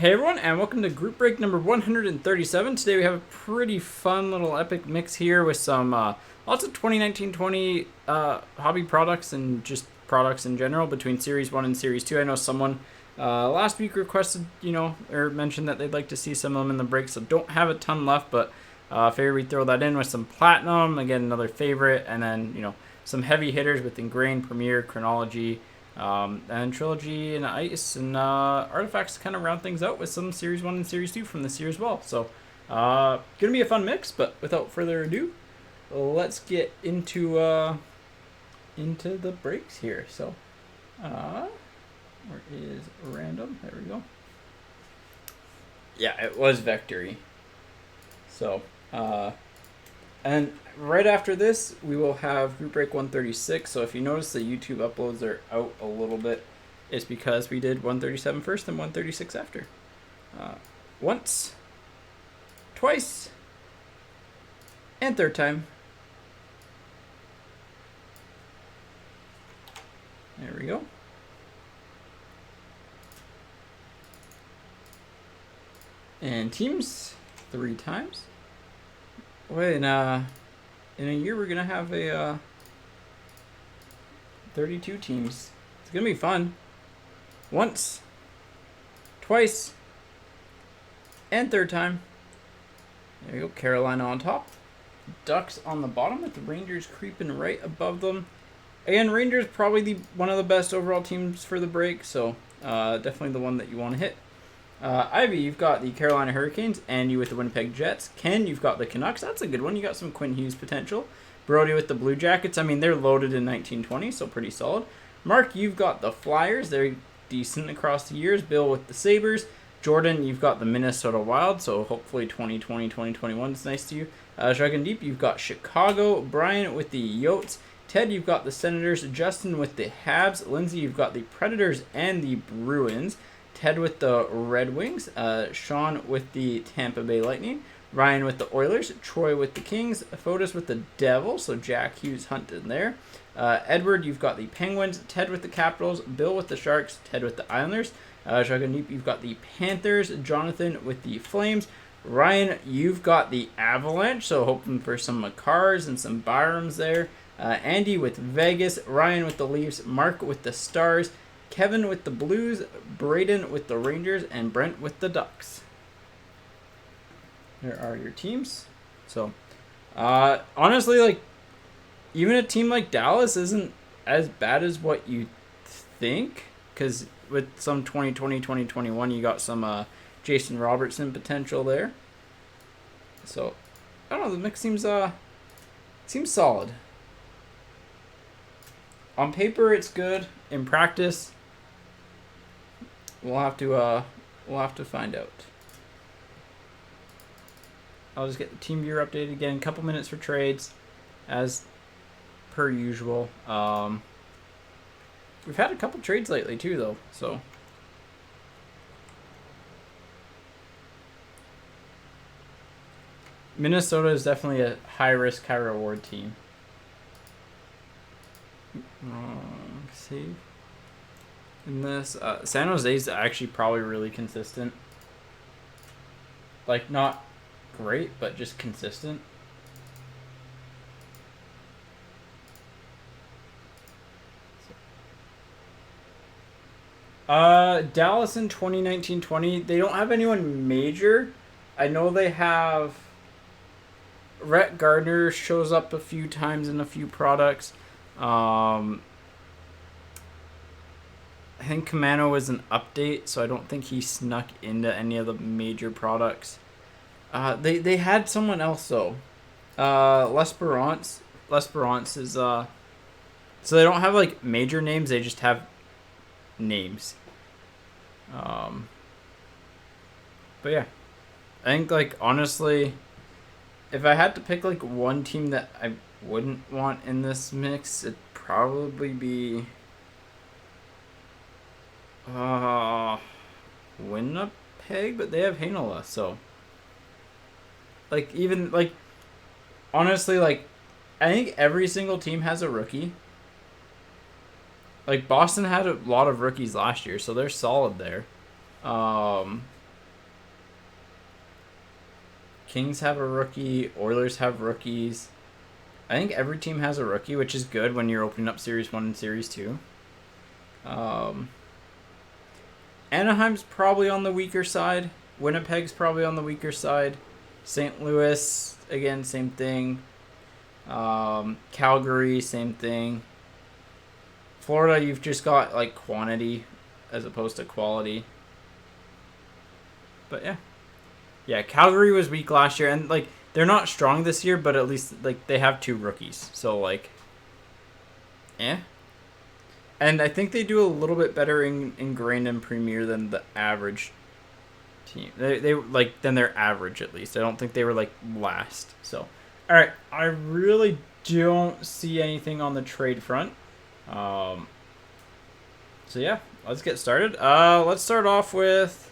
Hey everyone, and welcome to group break number 137. Today we have a pretty fun little epic mix here with some lots of 2019-20 hobby products and just products in general between Series 1 and Series 2. I know someone last week requested, or mentioned that they'd like to see some of them in the break, so don't have a ton left, but figure we'd throw that in with some Platinum, again, another favorite, and then, some heavy hitters with Engrained, Premier, Chronology, and Trilogy and Ice and Artifacts to kind of round things out with some Series 1 and Series 2 from this year as well. So, gonna be a fun mix, but without further ado, let's get into the breaks here. So, where is random? There we go. Yeah, it was Vectory. So, and right after this, we will have Group Break 136. So if you notice the YouTube uploads are out a little bit, it's because we did 137 first and 136 after. Once, twice, and third time. There we go. And teams, 3 times. Wait, in a year we're gonna have a 32 teams. It's gonna be fun. Once, twice, and third time. There you go. Carolina on top, Ducks on the bottom with the Rangers creeping right above them. And Rangers probably one of the best overall teams for the break, so definitely the one that you want to hit. Ivy, you've got the Carolina Hurricanes, and you with the Winnipeg Jets. Ken, you've got the Canucks. That's a good one. You got some Quinn Hughes potential. Brody with the Blue Jackets. I mean, they're loaded in 1920, so pretty solid. Mark, you've got the Flyers. They're decent across the years. Bill with the Sabres. Jordan, you've got the Minnesota Wild, so hopefully 2020, 2021 is nice to you. Dragon Deep, you've got Chicago. Brian with the Yotes. Ted, you've got the Senators. Justin with the Habs. Lindsay, you've got the Predators and the Bruins. Ted with the Red Wings, Sean with the Tampa Bay Lightning, Ryan with the Oilers, Troy with the Kings, Fotis with the Devils, so Jack Hughes hunted there. Edward, you've got the Penguins, Ted with the Capitals, Bill with the Sharks, Ted with the Islanders, Jaganip, you've got the Panthers, Jonathan with the Flames, Ryan, you've got the Avalanche, so hoping for some Makars and some Byrams there. Andy with Vegas, Ryan with the Leafs, Mark with the Stars, Kevin with the Blues, Braden with the Rangers, and Brent with the Ducks. There are your teams. So, honestly, even a team like Dallas isn't as bad as what you think. Because with some 2020, 2021, you got some Jason Robertson potential there. So, I don't know. The mix seems solid. On paper, it's good. In practice, we'll have to find out. I'll just get the team viewer updated again. Couple minutes for trades, as per usual. We've had a couple trades lately too, though. So Minnesota is definitely a high risk, high reward team. Save. In this, San Jose's actually probably really consistent. Not great, but just consistent. Dallas in 2019-20, they don't have anyone major. I know they have Rhett Gardner shows up a few times in a few products. I think Kamano was an update, so I don't think he snuck into any of the major products. They had someone else though. L'Esperance. L'Esperance is so they don't have major names, they just have names. But yeah. I think honestly, if I had to pick one team that I wouldn't want in this mix, it'd probably be Winnipeg, but they have Heinola, so honestly, I think every single team has a rookie. Boston had a lot of rookies last year, so they're solid there. Kings have a rookie. Oilers have rookies. I think every team has a rookie, which is good when you're opening up Series 1 and Series 2. Anaheim's probably on the weaker side. Winnipeg's probably on the weaker side. St. Louis, again, same thing. Calgary, same thing. Florida, you've just got like quantity as opposed to quality. But yeah, Calgary was weak last year, and like they're not strong this year, but at least like they have 2 rookies, so like, And I think they do a little bit better in Engrained and Premier than the average team. They like than their average at least. I don't think they were like last. So, all right, I really don't see anything on the trade front. So yeah, let's get started. Let's start off with.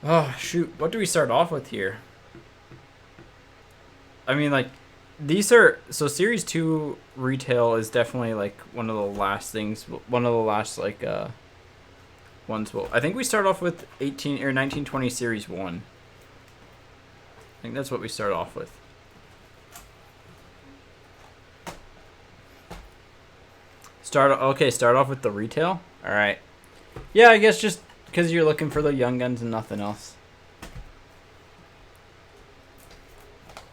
Oh shoot, what do we start off with here? I mean, like, these are so Series 2 retail is definitely like one of the last things, one of the last like ones. Well, I think we start off with 18 or 1920 Series 1. I think that's what we start off with. Start off with the retail. All right. Yeah, I guess just because you're looking for the young guns and nothing else.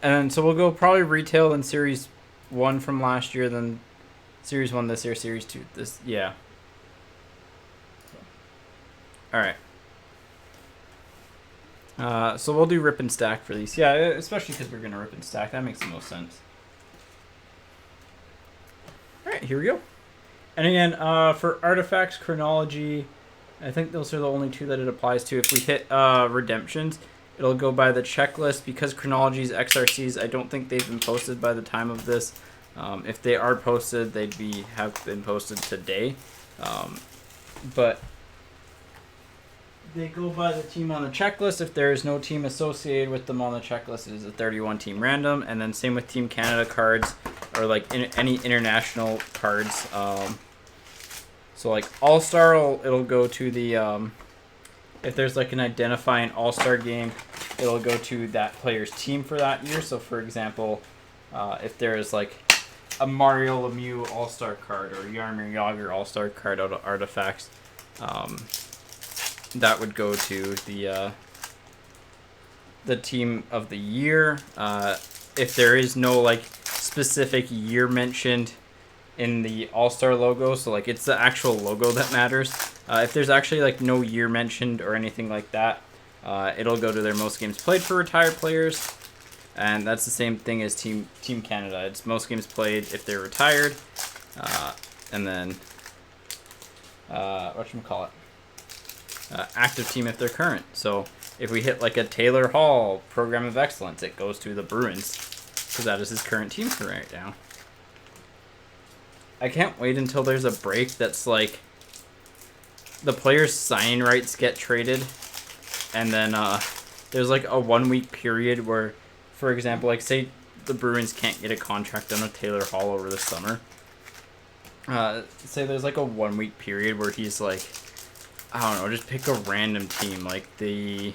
And so we'll go probably retail in Series 1 from last year, then Series 1 this year, Series 2 this, yeah. All right. So we'll do rip and stack for these. Yeah, especially because we're going to rip and stack. That makes the most sense. All right, here we go. And again, for artifacts, chronology, I think those are the only 2 that it applies to. If we hit redemptions, it'll go by the checklist. Because chronologies, XRCs, I don't think they've been posted by the time of this. If they are posted, they'd have been posted today. But they go by the team on the checklist. If there is no team associated with them on the checklist, it is a 31-team random. And then same with Team Canada cards or like any international cards. So like All-Star, it'll go to the... if there's like an identifying All-Star game, it'll go to that player's team for that year. So for example, if there's like a Mario Lemieux All-Star card or Jaromir Jagr All-Star card out of artifacts, that would go to the team of the year. If there is no like specific year mentioned in the All-Star logo, so like it's the actual logo that matters. If there's actually like no year mentioned or anything like that, it'll go to their most games played for retired players, and that's the same thing as Team Canada. It's most games played if they're retired, and then whatchamacallit, active team if they're current. So if we hit like a Taylor Hall Program of Excellence, it goes to the Bruins because that is his current team for right now. I can't wait until there's a break that's like the players' signing rights get traded, and then there's like a 1 week period where, for example, like say the Bruins can't get a contract on a Taylor Hall over the summer. Say there's like a 1 week period where he's like, I don't know, just pick a random team like the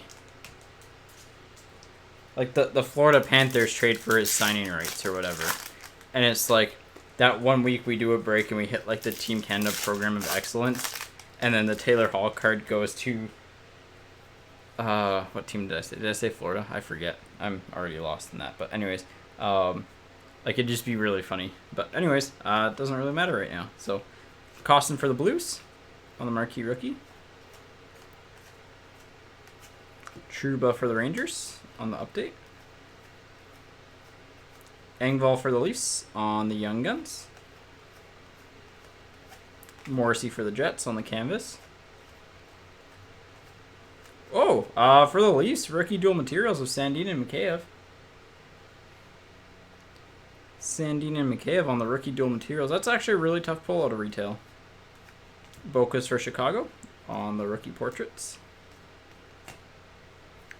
Florida Panthers trade for his signing rights or whatever, and it's like that 1 week we do a break and we hit like the Team Canada Program of Excellence, and then the Taylor Hall card goes to what team did I say? Did I say Florida? I forget. I'm already lost in that. But anyways, like it'd just be really funny. But anyways, it doesn't really matter right now. So Costin for the Blues on the marquee rookie. Trouba for the Rangers on the update. Engvall for the Leafs on the Young Guns. Morrissey for the Jets on the canvas. Oh, for the Leafs, rookie dual materials of Sandin and Mikheyev. Sandin and Mikheyev on the rookie dual materials. That's actually a really tough pull out of retail. Bokas for Chicago on the rookie portraits.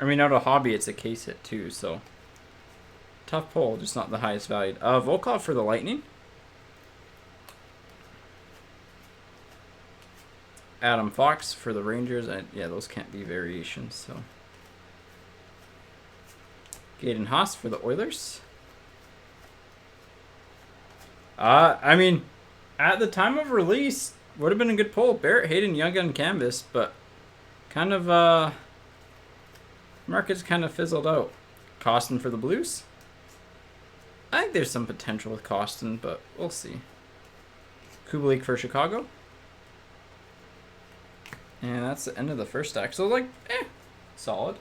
I mean, out of hobby, it's a case hit too, so tough pull, just not the highest valued. Volkov for the Lightning. Adam Fox for the Rangers. Yeah, those can't be variations, so. Gaden Haas for the Oilers. I mean, at the time of release, would have been a good pull. Barrett Hayden, Young Gun Canvas, but kind of, market's kind of fizzled out. Costin for the Blues. I think there's some potential with Costin, but we'll see. Kubalik for Chicago. And that's the end of the first stack. So, like, solid.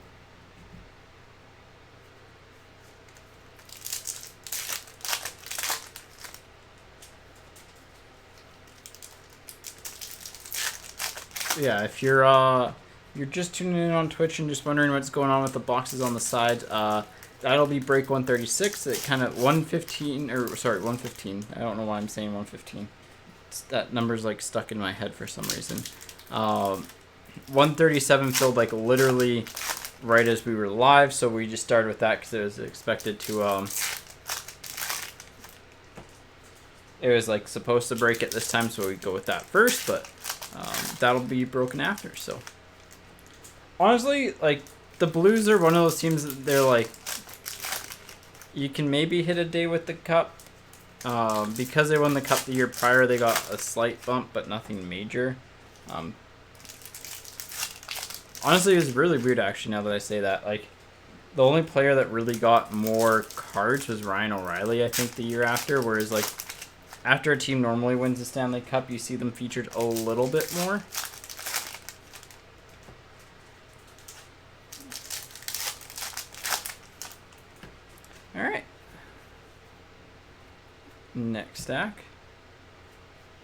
Yeah, if you're just tuning in on Twitch and just wondering what's going on with the boxes on the side, that'll be break 136. It kind of 115 or sorry 115. I don't know why I'm saying 115. That number's like stuck in my head for some reason. 137 filled like literally right as we were live, so we just started with that because it was expected to. It was like supposed to break at this time, so we go with that first, but. That'll be broken after. So honestly, like the Blues are one of those teams that they're like you can maybe hit a day with the cup because they won the cup the year prior. They got a slight bump, but nothing major. Honestly, it was really weird actually. Now that I say that, like the only player that really got more cards was Ryan O'Reilly. I think the year after, whereas like. After a team normally wins the Stanley Cup, you see them featured a little bit more. All right. Next stack.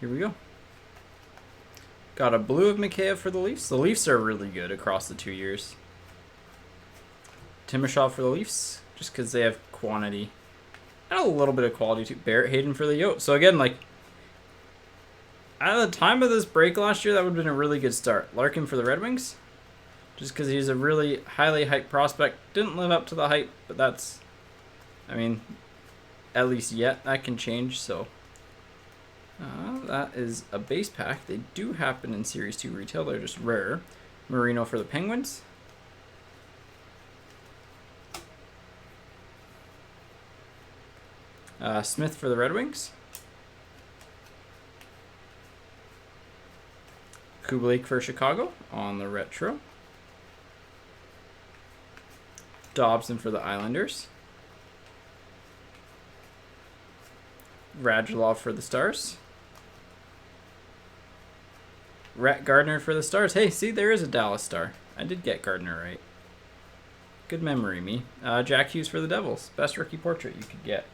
Here we go. Got a blue of Mikheyev for the Leafs. The Leafs are really good across the 2 years. Timashov for the Leafs, just because they have quantity. And a little bit of quality too. Barrett Hayden for the Yotes. So again, like, at the time of this break last year, that would have been a really good start. Larkin for the Red Wings. Just because he's a really highly hyped prospect. Didn't live up to the hype, but that's, I mean, at least yet, that can change. So, that is a base pack. They do happen in Series 2 retail. They're just rare. Marino for the Penguins. Smith for the Red Wings. Kubalik for Chicago on the retro. Dobson for the Islanders. Radulov for the Stars. Rhett Gardner for the Stars. Hey, see, there is a Dallas Star. I did get Gardner right. Good memory, me. Jack Hughes for the Devils. Best rookie portrait you could get.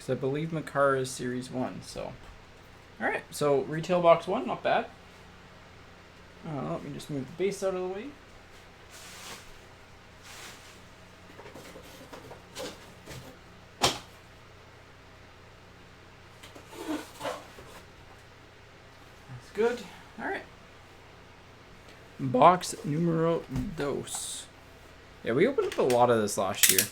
I believe Makar is Series 1, so. Alright, so retail box 1, not bad. Let me just move the base out of the way. That's good. Alright. Box numero dos. Yeah, we opened up a lot of this last year.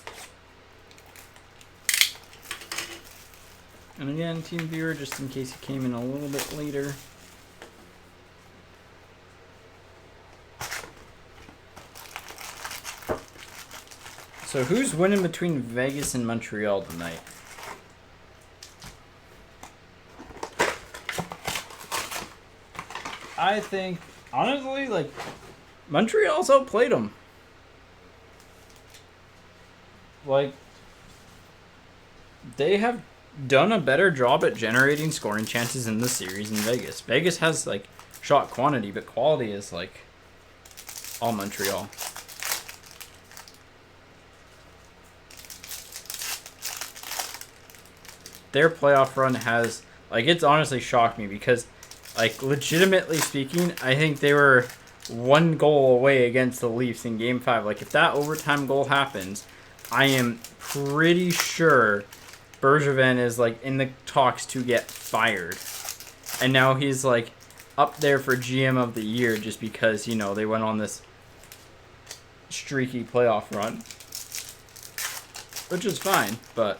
And again, Team Viewer, just in case you came in a little bit later. So who's winning between Vegas and Montreal tonight? I think, honestly, like, Montreal's outplayed them. Like, they have done a better job at generating scoring chances in the series in Vegas. Vegas has, like, shot quantity, but quality is, like, all Montreal. Their playoff run has, like, it's honestly shocked me because, like, legitimately speaking, I think they were one goal away against the Leafs in Game 5. Like, if that overtime goal happens, I am pretty sure Bergevin is, like, in the talks to get fired. And now he's, like, up there for GM of the year just because, you know, they went on this streaky playoff run. Which is fine, but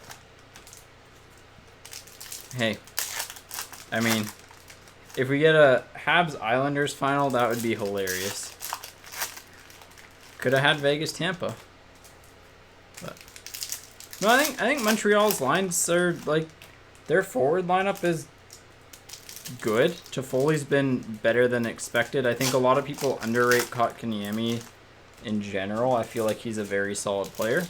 hey, I mean, if we get a Habs Islanders final, that would be hilarious. Could have had Vegas Tampa. But no, I think Montreal's lines are like their forward lineup is good. Toffoli's been better than expected. I think a lot of people underrate Kotkaniemi in general. I feel like he's a very solid player.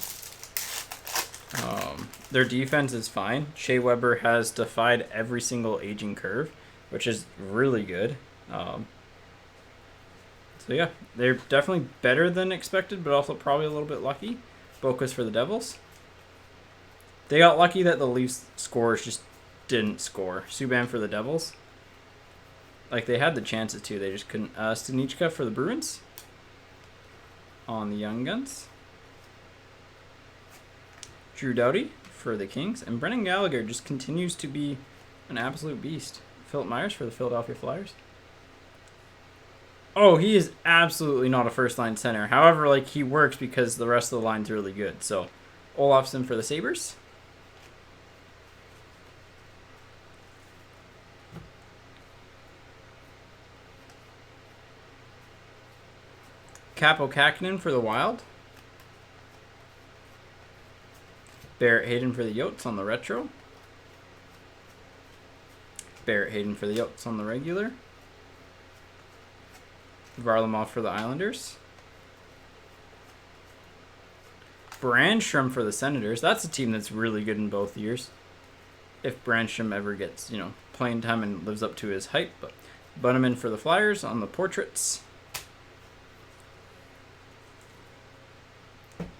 Their defense is fine. Shea Weber has defied every single aging curve, which is really good. So yeah, they're definitely better than expected, but also probably a little bit lucky. Bokus for the Devils. They got lucky that the Leafs scorers just didn't score. Subban for the Devils. Like, they had the chances to. They just couldn't. Stanichka for the Bruins. On the Young Guns. Drew Doughty for the Kings. And Brendan Gallagher just continues to be an absolute beast. Philip Myers for the Philadelphia Flyers. Oh, he is absolutely not a first-line center. However, like, he works because the rest of the line's really good. So, Olofsson for the Sabres. Capo Kakinen for the Wild. Barrett Hayden for the Yotes on the retro. Barrett Hayden for the Yotes on the regular. Varlamov for the Islanders. Brandstrom for the Senators. That's a team that's really good in both years. If Brandstrom ever gets, playing time and lives up to his hype. But Bunneman for the Flyers on the portraits.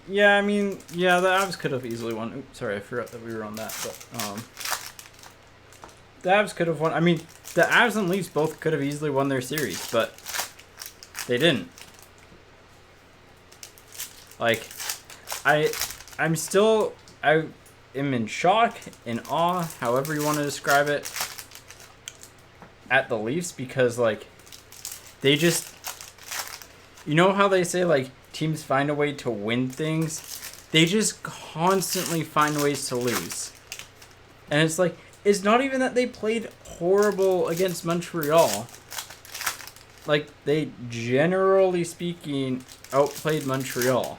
Yeah, I mean, yeah, the Avs could have easily won. Oops, sorry, I forgot that we were on that. But the Avs could have won. I mean, the Avs and Leafs both could have easily won their series, but they didn't. Like, I am in shock, in awe, however you want to describe it, at the Leafs because, like, they just, how they say, like, teams find a way to win things? They just constantly find ways to lose. And it's like, it's not even that they played horrible against Montreal. Like, they, generally speaking, outplayed Montreal.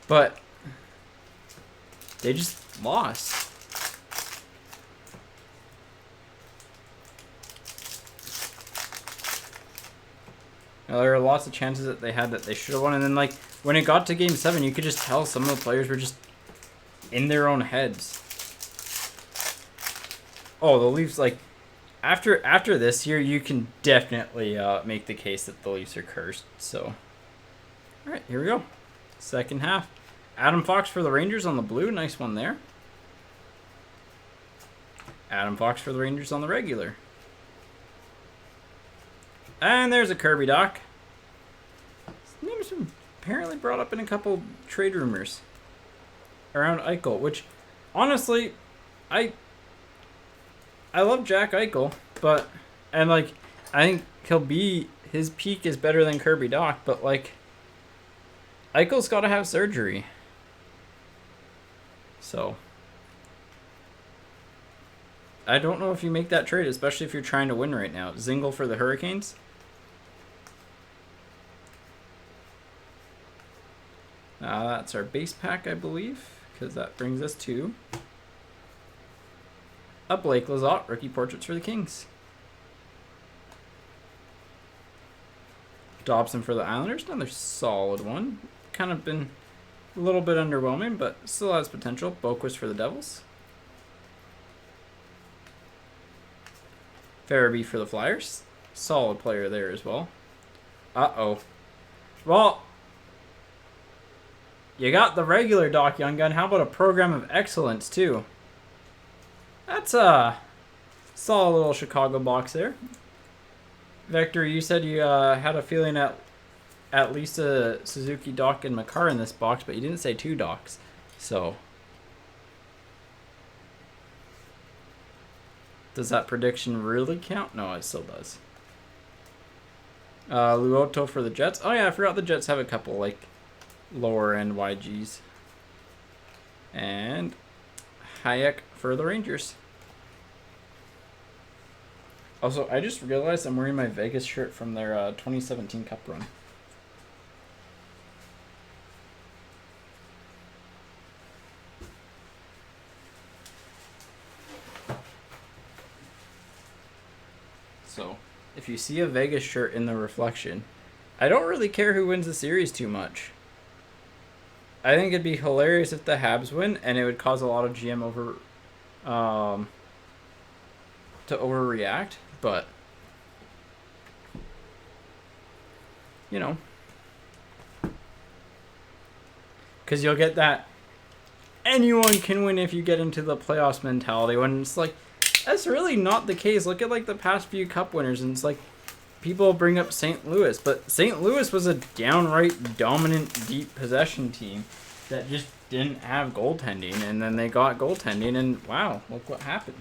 But they just lost. There are lots of chances that they had that they should have won. And then, like, when it got to Game 7, you could just tell some of the players were just in their own heads. Oh, the Leafs, like, after this here, you can definitely make the case that the Leafs are cursed. So, all right, here we go. Second half. Adam Fox for the Rangers on the blue. Nice one there. Adam Fox for the Rangers on the regular. And there's a Kirby Doc. His name has been apparently brought up in a couple trade rumors around Eichel, which, honestly, I love Jack Eichel, but, and, like, I think his peak is better than Kirby Doc, but, like, Eichel's got to have surgery. So, I don't know if you make that trade, especially if you're trying to win right now. Zingle for the Hurricanes. That's our base pack, I believe, because that brings us to a Blake Lizotte rookie portraits for the Kings. Dobson for the Islanders, another solid one. Kind of been a little bit underwhelming, but still has potential. Boquist for the Devils. Farabee for the Flyers. Solid player there as well. Uh-oh. Well, you got the regular Doc Young Gun. How about a program of excellence, too? That's a solid little Chicago box there. Vector, you said you had a feeling at least a Suzuki, Doc, and Makar in this box, but you didn't say two Docs. So, does that prediction really count? No, it still does. Luoto for the Jets. Oh, yeah, I forgot the Jets have a couple, like, lower-end YGs. And Hayek for the Rangers. Also, I just realized I'm wearing my Vegas shirt from their 2017 Cup run. if you see a Vegas shirt in the reflection, I don't really care who wins the series too much. I think it'd be hilarious if the Habs win, and it would cause a lot of GM to overreact, but you know, because you'll get that anyone can win if you get into the playoffs mentality, when it's like, that's really not the case. Look at like the past few cup winners, and it's like people bring up St. Louis, but St. Louis was a downright dominant deep possession team that just didn't have goaltending, and then they got goaltending, and wow, look what happened.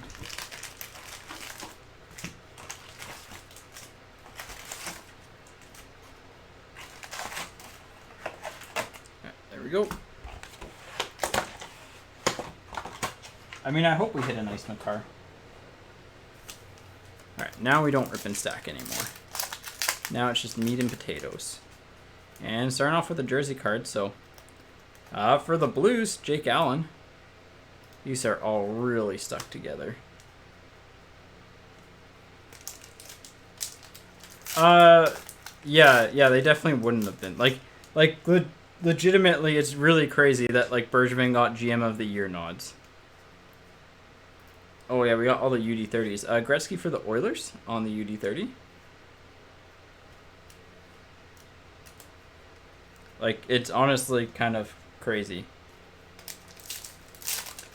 Right, there we go. I mean, I hope we hit a nice Makar. Alright, now we don't rip and stack anymore. Now it's just meat and potatoes. And starting off with a jersey card, so for the Blues, Jake Allen. These are all really stuck together. Yeah, they definitely wouldn't have been. Legitimately, it's really crazy that like Bergevin got GM of the Year nods. Oh yeah, we got all the UD30s. Gretzky for the Oilers on the UD30. Like, it's honestly kind of crazy.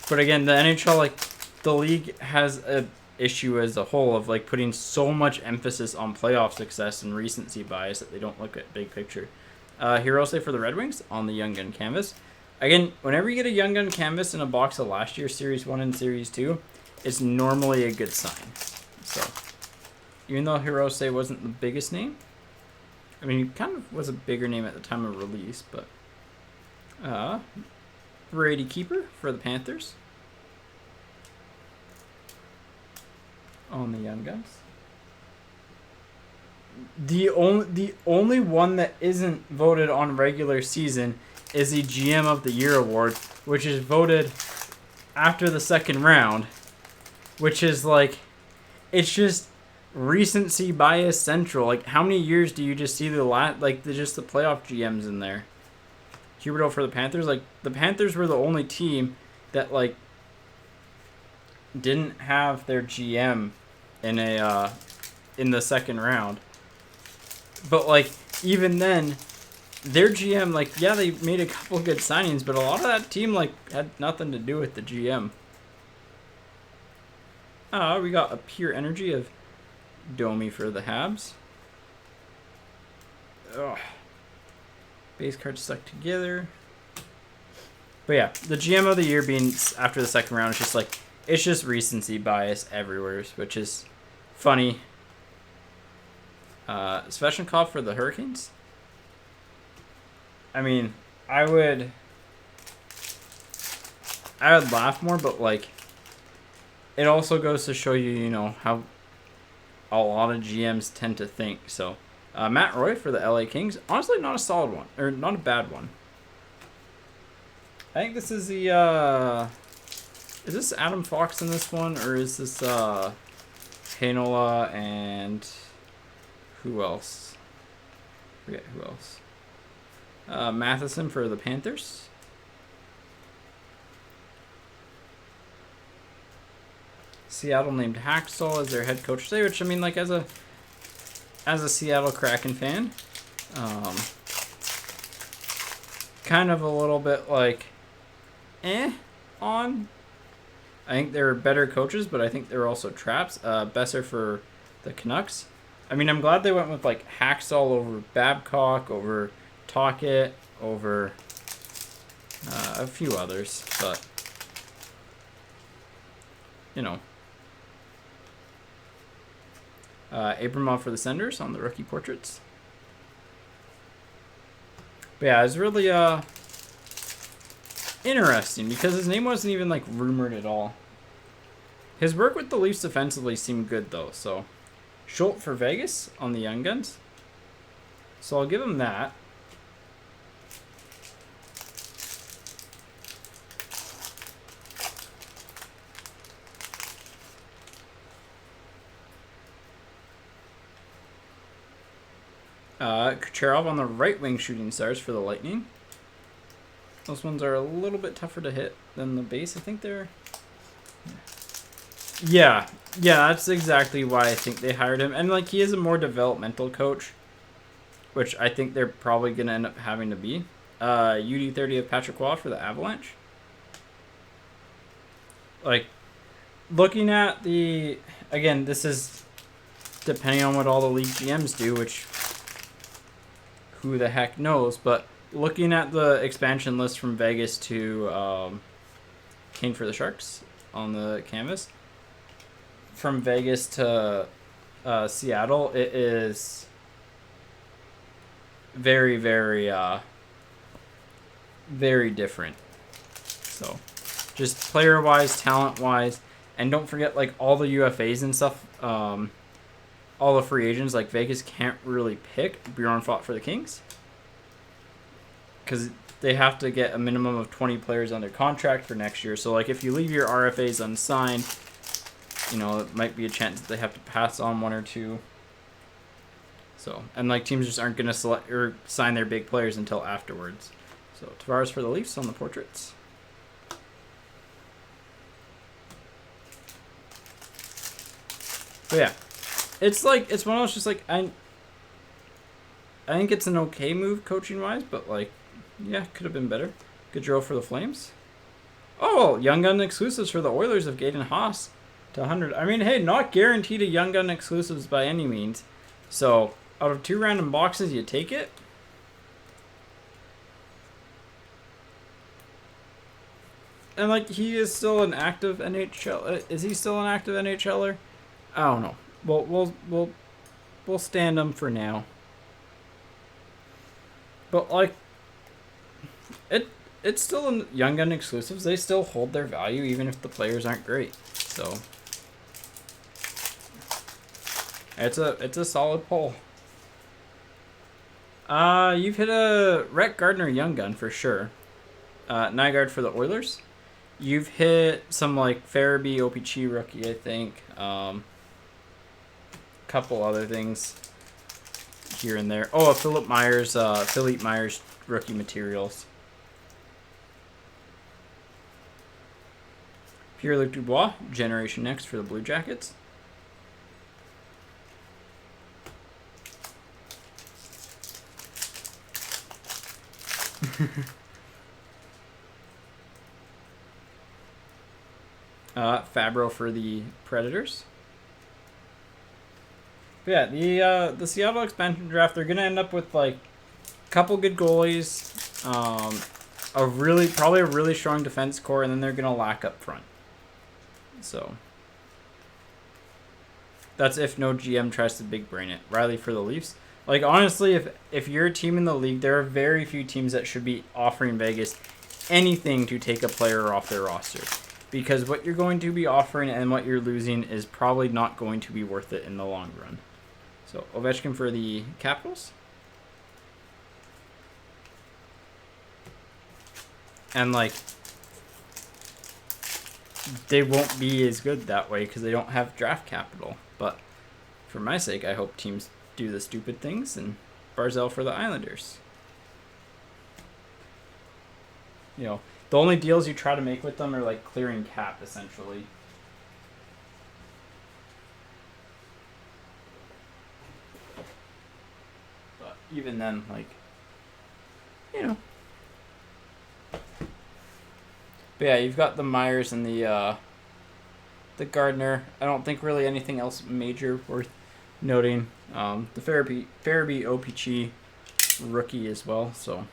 But again, the NHL, like, the league has a issue as a whole of like putting so much emphasis on playoff success and recency bias that they don't look at big picture. Hirose for the Red Wings on the Young Gun canvas. Again, whenever you get a Young Gun canvas in a box of last year's Series 1 and Series 2, it's normally a good sign. So, even though Hirose wasn't the biggest name, I mean, he kind of was a bigger name at the time of release, but Brady Keeper for the Panthers on the Young Guns. The only one that isn't voted on regular season is the GM of the Year award, which is voted after the second round, which is like, it's just recency bias central. Like, how many years do you just see the playoff GMs in there? Huberdeau for the Panthers. Like, the Panthers were the only team that like didn't have their GM in the second round. But like, even then, their GM, like, yeah, they made a couple good signings, but a lot of that team like had nothing to do with the GM. We got a pure energy of Domi for the Habs. Ugh. Base cards stuck together. But yeah, the GM of the Year being after the second round is just like, it's just recency bias everywhere, which is funny. Sveshnikov for the Hurricanes. I mean, I would laugh more, but like, it also goes to show you, you know, how a lot of GMs tend to think. So, Matt Roy for the LA Kings. Honestly, not a solid one, or not a bad one. I think this is the, is this Adam Fox in this one, or is this, Heinola and who else? Forget who else. Matheson for the Panthers. Seattle named Hacksaw as their head coach today, which, I mean, like, as a Seattle Kraken fan, kind of a little bit like, on. I think they're better coaches, but I think they're also traps. Besser for the Canucks. I mean, I'm glad they went with like Hacksaw over Babcock, over Tocchet, over a few others, but you know. Abramov for the Senders on the rookie portraits. But yeah, it's really interesting because his name wasn't even like rumored at all. His work with the Leafs defensively seemed good though, so Schultz for Vegas on the Young Guns. So I'll give him that. Kucherov on the right wing shooting stars for the Lightning. Those ones are a little bit tougher to hit than the base. I think they're... Yeah, that's exactly why I think they hired him. And, like, he is a more developmental coach, which I think they're probably going to end up having to be. UD30 of Patrick Waugh for the Avalanche. Like, looking at the... Again, this is depending on what all the league GMs do, which who the heck knows, but looking at the expansion list from Vegas to Kane for the Sharks on the canvas, from Vegas to Seattle, it is very, very, very different. So, just player-wise, talent-wise, and don't forget, like, all the UFAs and stuff, all the free agents, like, Vegas can't really pick. Bjorn fought for the Kings because they have to get a minimum of 20 players under contract for next year. So, like, if you leave your RFAs unsigned, you know, it might be a chance that they have to pass on one or two. So, and, like, teams just aren't going to select or sign their big players until afterwards. So, Tavares for the Leafs on the portraits. But, yeah. It's like, it's one of those just, like, I think it's an okay move coaching-wise, but, like, yeah, could have been better. Good drill for the Flames. Oh, Young Gun exclusives for the Oilers of Gaten Haas to 100. I mean, hey, not guaranteed a Young Gun exclusives by any means. So, out of 2 random boxes, you take it. And, like, he is still an active NHL... Is he still an active NHLer? I don't know. We'll stand him for now. But, like, it's still in Young Gun exclusives. They still hold their value even if the players aren't great. So it's a solid pull. You've hit a Rhett Gardner Young Gun for sure. Nygaard for the Oilers. You've hit some, like, Farabee OPG rookie, I think. Couple other things here and there. Oh, a Philippe Myers rookie materials. Pierre-Luc Dubois, Generation Next for the Blue Jackets. Fabro for the Predators. But yeah, the Seattle expansion draft, they're gonna end up with, like, a couple good goalies, probably a really strong defense core, and then they're gonna lack up front. So that's if no GM tries to big brain it. Riley for the Leafs. Like, honestly, if you're a team in the league, there are very few teams that should be offering Vegas anything to take a player off their roster, because what you're going to be offering and what you're losing is probably not going to be worth it in the long run. So, Ovechkin for the Capitals. And, like, they won't be as good that way because they don't have draft capital. But for my sake, I hope teams do the stupid things. And Barzell for the Islanders. You know, the only deals you try to make with them are, like, clearing cap, essentially. But even then, like, you know. But yeah, you've got the Myers and the Gardner. I don't think really anything else major worth noting. The Farabee OPG rookie as well, so.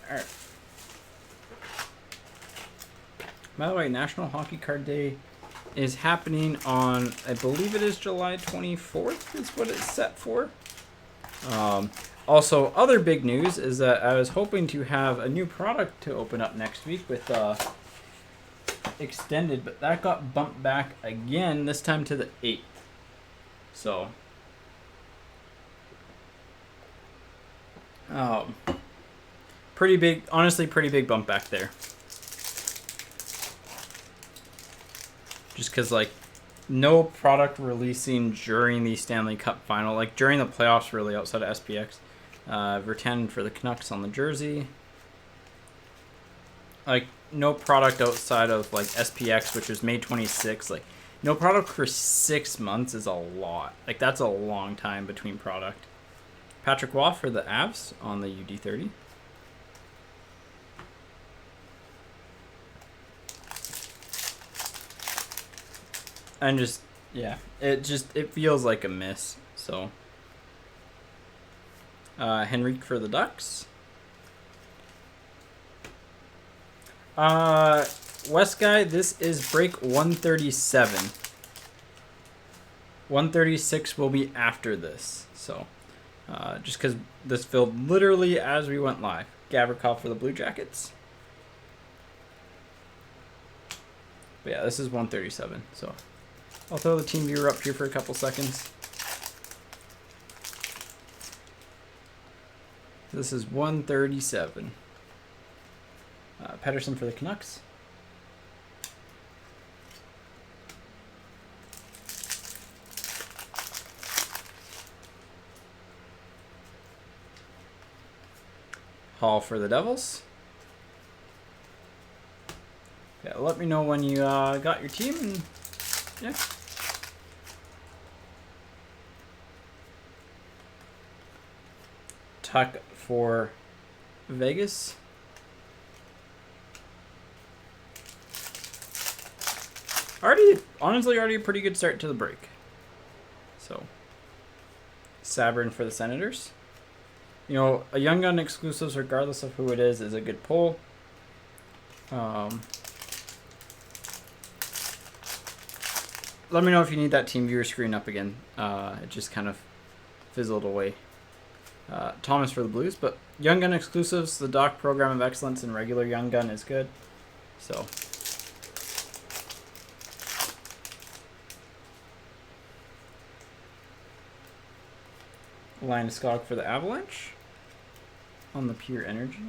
Alright. By the way, National Hockey Card Day is happening on, I believe it is July 24th is what it's set for. Also, other big news is that I was hoping to have a new product to open up next week with Extended, but that got bumped back again, this time to the 8th. So, pretty big, honestly, pretty big bump back there. Just because, like, no product releasing during the Stanley Cup final, like during the playoffs, really, outside of SPX. Vertanen for the Canucks on the jersey. Like, no product outside of, like, SPX, which was May 26th. Like, no product for 6 months is a lot. Like, that's a long time between product. Patrick Waugh for the Avs on the UD30. And just, yeah, it feels like a miss. So, Henrique for the Ducks. West guy, this is break 137. 136 will be after this. So, just because this filled literally as we went live. Gavrikov for the Blue Jackets. But yeah, this is 137. So, I'll throw the team viewer up here for a couple seconds. This is 137. Pettersson for the Canucks. Hall for the Devils. Yeah, let me know when you got your team, and yeah. Tuck for Vegas. Honestly, already a pretty good start to the break. So, Sabrin for the Senators. You know, a Young Gun exclusives, regardless of who it is a good pull. Let me know if you need that team viewer screen up again. It just kind of fizzled away. Thomas for the Blues, but Young Gun exclusives, the Doc Program of Excellence and regular Young Gun is good. So, Landeskog for the Avalanche on the Pure Energy.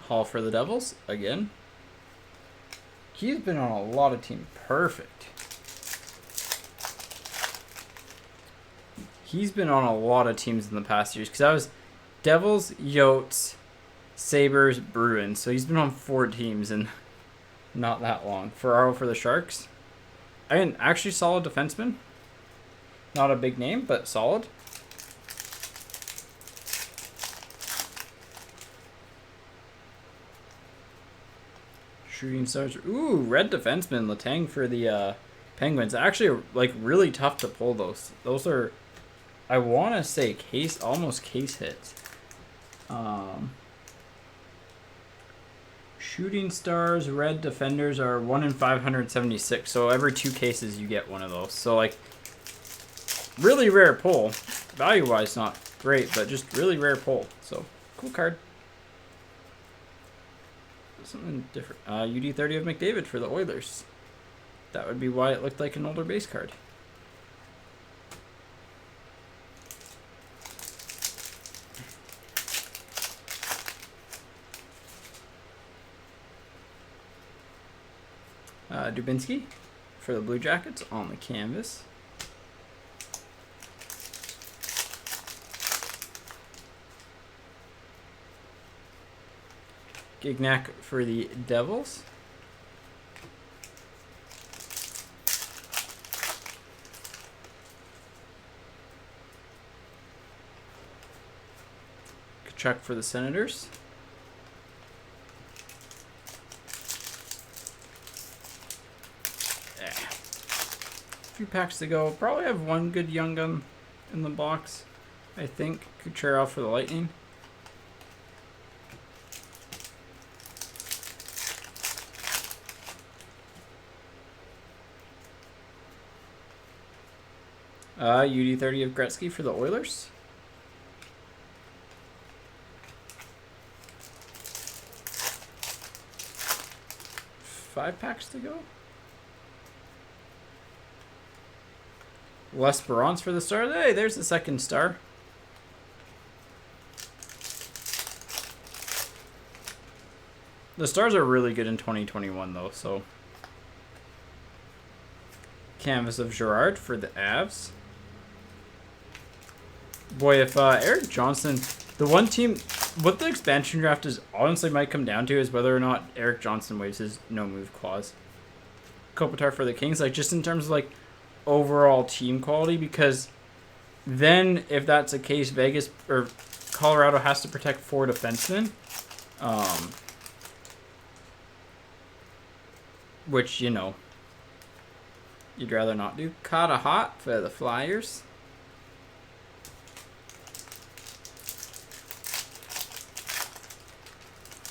Hall for the Devils again. He's been on a lot of teams. Perfect. He's been on a lot of teams in the past years. Because I was Devils, Yotes, Sabres, Bruins. So he's been on 4 teams in not that long. Ferraro for the Sharks. Actually solid defenseman. Not a big name, but solid. Shooting Stars. Ooh, red defenseman Letang for the Penguins. Actually, like, really tough to pull those. Those are, I want to say, almost case hits. Shooting Stars, red defenders are 1 in 576. So every 2 cases you get one of those. So, like, really rare pull. Value-wise, not great, but just really rare pull. So, cool card. Something different. UD30 of McDavid for the Oilers. That would be why it looked like an older base card. Dubinsky for the Blue Jackets on the canvas. Gignac for the Devils. Kachuk for the Senators. A few packs to go. Probably have one good Young Gun in the box, I think. Kucherov for the Lightning. UD30 of Gretzky for the Oilers. Five packs to go. L'Esperance for the star. Hey, there's the second star. The stars are really good in 2021, though, so. Canvas of Gerard for the Avs. Boy, if Eric Johnson... The one team... What the expansion draft is honestly might come down to is whether or not Eric Johnson waives his no-move clause. Kopitar for the Kings, like, just in terms of, like, overall team quality, because then, if that's the case, Vegas... Or Colorado has to protect 4 defensemen. Which, you know... You'd rather not do. Kata Hot for the Flyers.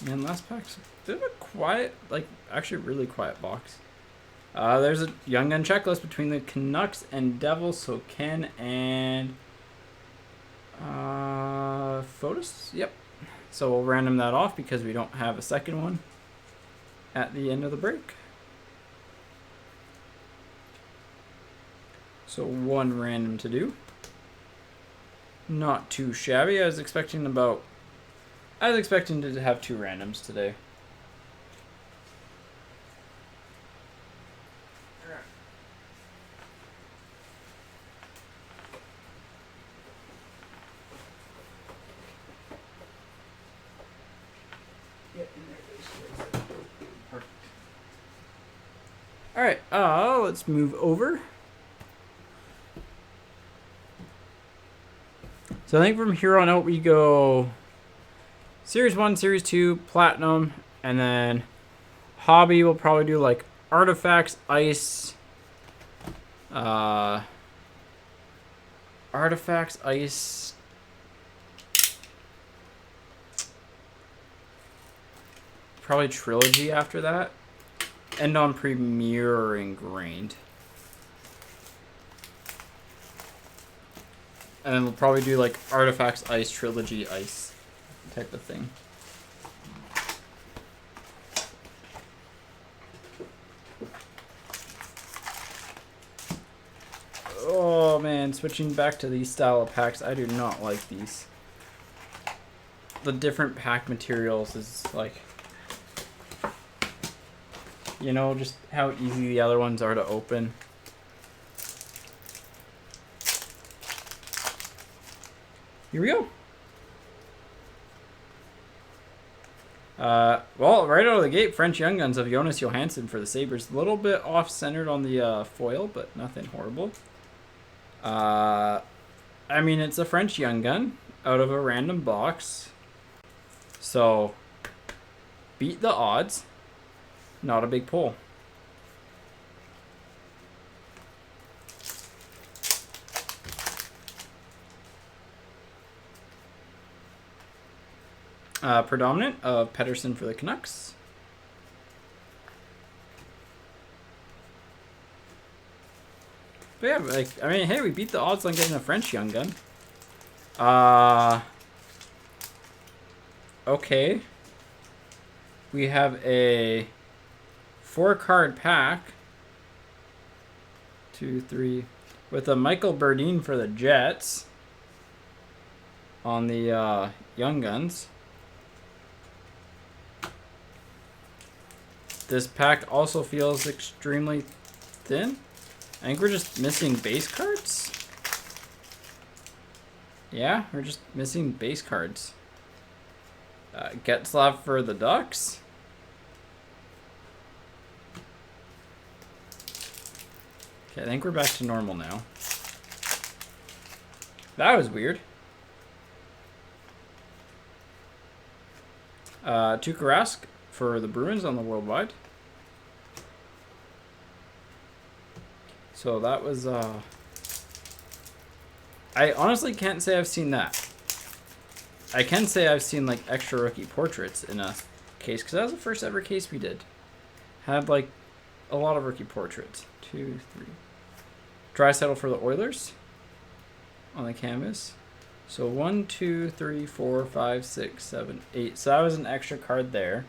And last pack's a bit of a quiet, like, actually really quiet box. There's a Young Gun checklist between the Canucks and Devils, so Ken and Fotis. Yep. So we'll random that off because we don't have a second one at the end of the break. So 1 random to do. Not too shabby. I was expecting to have 2 randoms today. All right, let's move over. So I think from here on out we go Series 1, Series 2, Platinum, and then Hobby will probably do like Artifacts, Ice, Artifacts, Ice, probably Trilogy after that, end on Premier or Engrained. And then we'll probably do like Artifacts, Ice, Trilogy, Ice type of thing. Oh man, switching back to these style of packs, I do not like these. The different pack materials is like, you know, just how easy the other ones are to open. Here we go. Well, right out of the gate, French Young Guns of Jonas Johansson for the Sabres. A little bit off-centered on the foil, but nothing horrible. I mean, it's a French Young Gun out of a random box. So, beat the odds. Not a big pull. Predominant of Pettersson for the Canucks. But yeah, like, I mean, hey, we beat the odds on getting a French Young Gun. Okay. We have a 4-card pack. 2, 3. With a Michael Berdine for the Jets. On the Young Guns. This pack also feels extremely thin. I think we're just missing base cards. Yeah, we're just missing base cards. Getzlav for the Ducks. Okay, I think we're back to normal now. That was weird. Tuukka Rask for the Bruins on the Worldwide. So that was, I honestly can't say I've seen that. I can say I've seen, like, extra rookie portraits in a case, because that was the first ever case we did. Had, like, a lot of rookie portraits. 2, 3. Draisaitl for the Oilers on the canvas. So 1, 2, 3, 4, 5, 6, 7, 8. So that was an extra card there.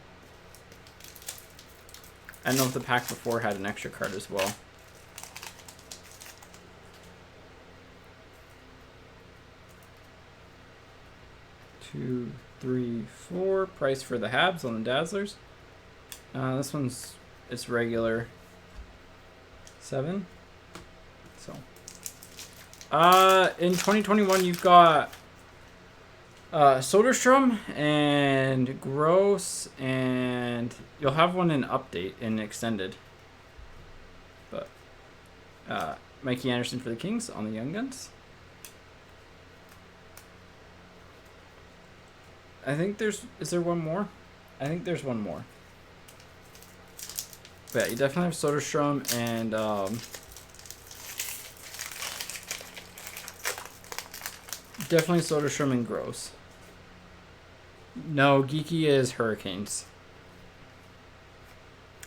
I don't know if the pack before had an extra card as well. 2, 3, 4. Price for the Habs on the Dazzlers. This one's it's regular 7. So in 2021 you've got Soderstrom and Gross, and you'll have one in update in extended. But Mikey Anderson for the Kings on the Young Guns. I think is there one more? I think there's one more. But yeah, you definitely have Soderstrom and definitely Soderstrom and Gross. No, Geeky is Hurricanes.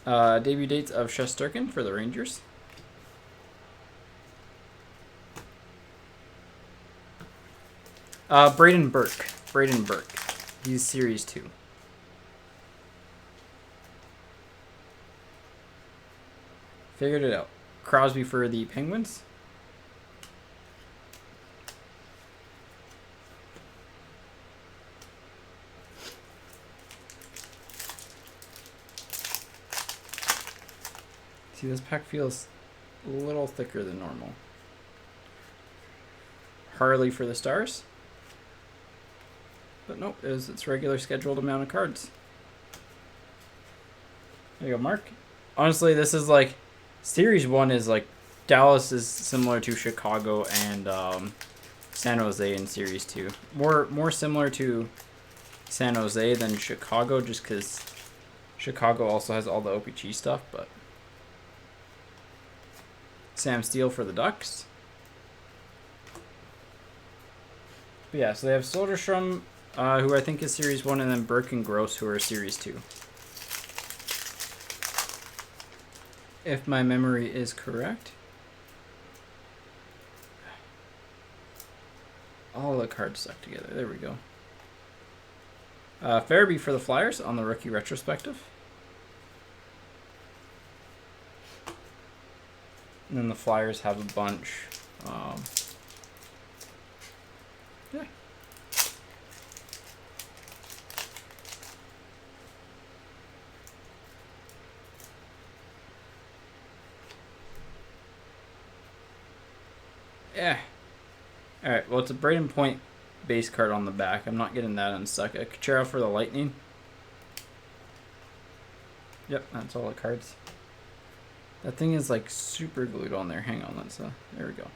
Debut dates of Shesterkin for the Rangers. Braden Burke. He's Series 2. Figured it out. Crosby for the Penguins. See, this pack feels a little thicker than normal. Harley for the Stars. But nope, it's regular scheduled amount of cards. There you go, Mark. Honestly, this is like Series 1 is like Dallas is similar to Chicago and San Jose in Series 2. More similar to San Jose than Chicago, just because Chicago also has all the OPG stuff. But Sam Steele for the Ducks. But yeah, so they have Soderstrom, who I think is Series 1, and then Burke and Gross, who are Series 2. If my memory is correct. All the cards stuck together. There we go. Farabee for the Flyers on the rookie retrospective. And then the Flyers have a bunch. Yeah. Yeah. Alright, well, it's a Braden Point base card on the back. I'm not getting that unstuck. A Kucherov for the Lightning. Yep, that's all the cards. That thing is like super glued on there. Hang on, there we go.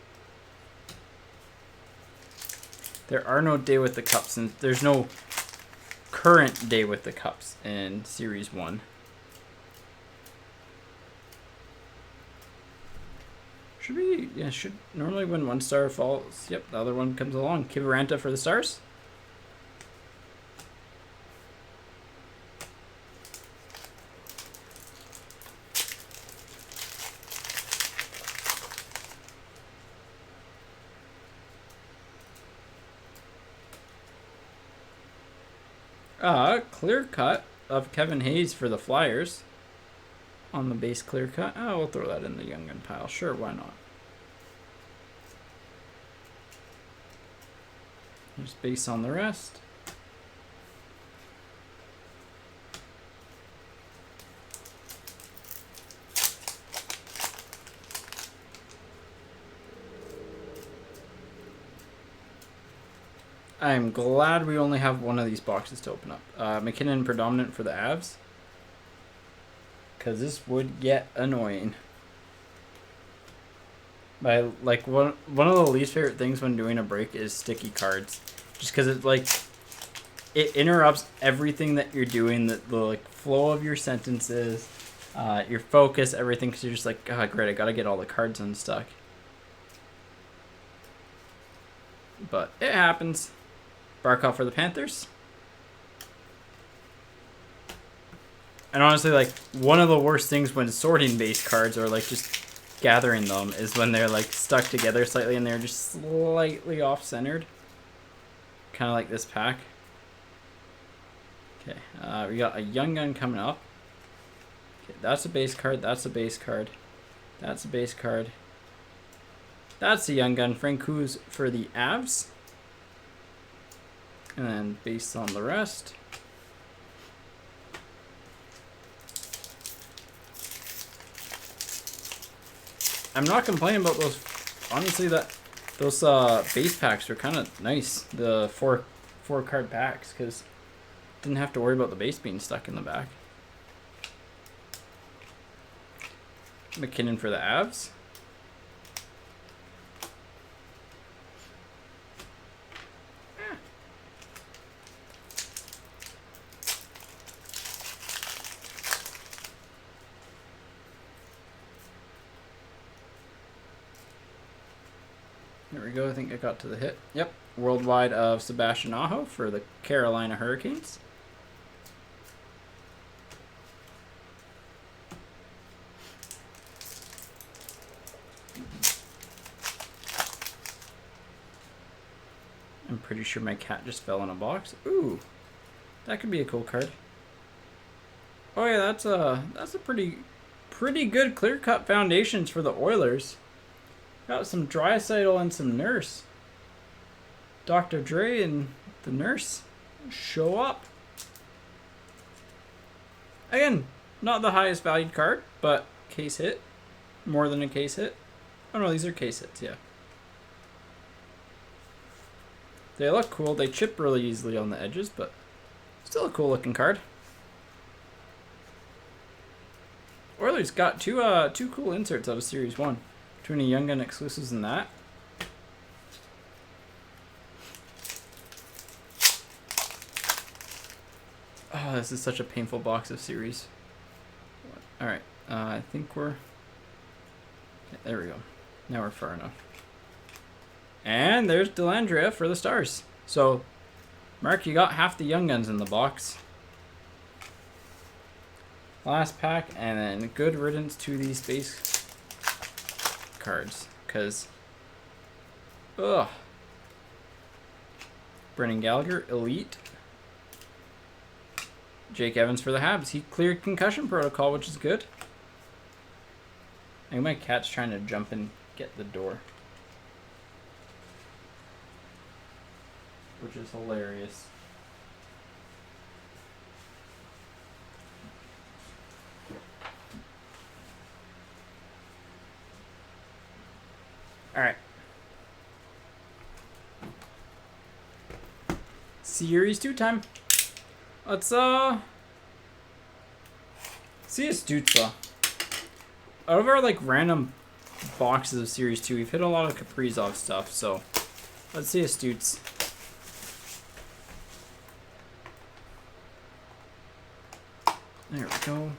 There are no Day with the Cups, and there's no current Day with the Cups in Series 1. Should normally when one star falls, yep, the other one comes along. Kiviranta for the Stars. Clear cut of Kevin Hayes for the Flyers. On the base clear cut. Oh, we'll throw that in the Young Gun pile. Sure, why not? There's base on the rest. I'm glad we only have one of these boxes to open up. McKinnon predominant for the Avs. Because this would get annoying. But like one of the least favorite things when doing a break is sticky cards. Just because it interrupts everything that you're doing, the like flow of your sentences, your focus, everything, because you're just like, oh great, I gotta get all the cards unstuck. But it happens. Barkov for the Panthers. And honestly, like, one of the worst things when sorting base cards or like just gathering them is when they're like stuck together slightly and they're just slightly off-centered. Kind of like this pack. Okay, we got a Young Gun coming up. Okay, that's a base card, that's a base card. That's a base card. That's a Young Gun. Francouz for the Avs. And then base on the rest. I'm not complaining about those. Honestly, those base packs are kind of nice. The four card packs, because didn't have to worry about the base being stuck in the back. McKinnon for the Avs. There we go. I think I got to the hit. Yep. Worldwide of Sebastian Aho for the Carolina Hurricanes. I'm pretty sure my cat just fell in a box. Ooh, that could be a cool card. Oh yeah, that's a pretty good clear cut foundations for the Oilers. Got some Draisaitl and some Nurse. Dr. Dre and the Nurse show up. Again, not the highest valued card, but case hit. More than a case hit. Oh no, these are case hits, yeah. They look cool. They chip really easily on the edges, but still a cool looking card. Oilers got two cool inserts out of Series 1. Between a Young Gun exclusives and that. Oh, this is such a painful box of series. Alright, I think we're... Okay, there we go. Now we're far enough. And there's Delandria for the Stars. So, Mark, you got half the Young Guns in the box. Last pack, and then good riddance to these base cards. Because, ugh. Brendan Gallagher, Elite. Jake Evans for the Habs. He cleared concussion protocol, which is good. I think my cat's trying to jump and get the door. Which is hilarious. Alright. Series 2 time. Let's see a Stützle. Out of our like random boxes of Series 2, we've hit a lot of Kaprizov stuff, so let's see a Stütz. There we go.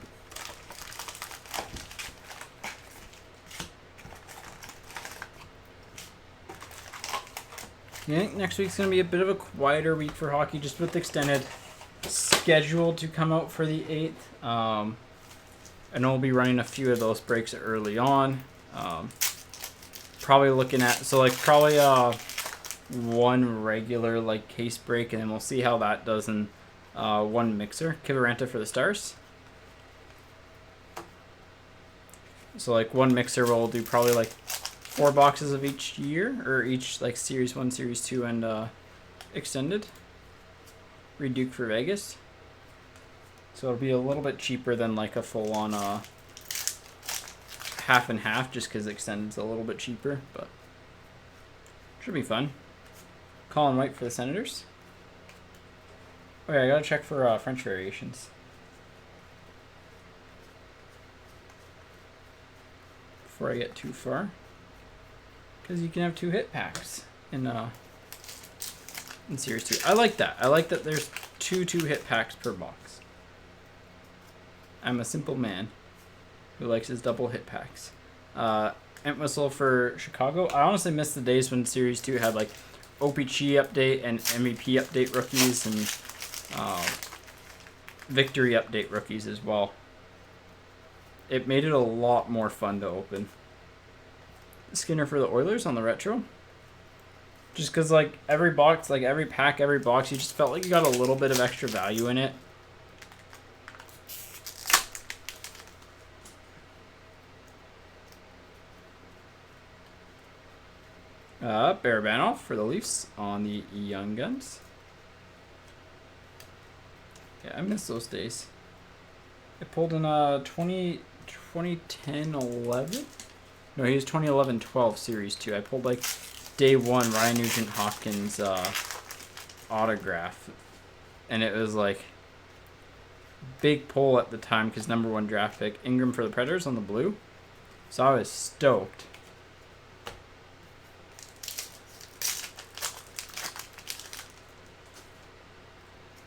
I think next week's going to be a bit of a quieter week for hockey, just with extended schedule to come out for the 8th. I know we'll be running a few of those breaks early on. Probably looking at, so like probably one regular like case break, and then we'll see how that does in one mixer. Kiviranta for the Stars. So like one mixer we'll do probably like 4 boxes of each year, or each like Series 1, Series 2, and extended. Reduke for Vegas. So it'll be a little bit cheaper than like a full-on half and half, just because extended's a little bit cheaper, but should be fun. Colin White for the Senators. Oh yeah, I gotta check for French variations. Before I get too far. Because you can have 2 hit packs in Series 2. I like that. I like that there's 2 hit packs per box. I'm a simple man who likes his double hit packs. Entwistle for Chicago. I honestly miss the days when Series 2 had like OPG update and MVP update rookies and Victory update rookies as well. It made it a lot more fun to open. Skinner for the Oilers on the retro. Just because like every box, like every pack, every box, you just felt like you got a little bit of extra value in it. Barabanov for the Leafs on the Young Guns. I miss those days. I pulled in 2010, 11? No, he was 2011-12 Series 2. I pulled like day 1 Ryan Nugent-Hopkins autograph. And it was like big pull at the time because #1 draft pick. Ingram for the Predators on the blue. So I was stoked.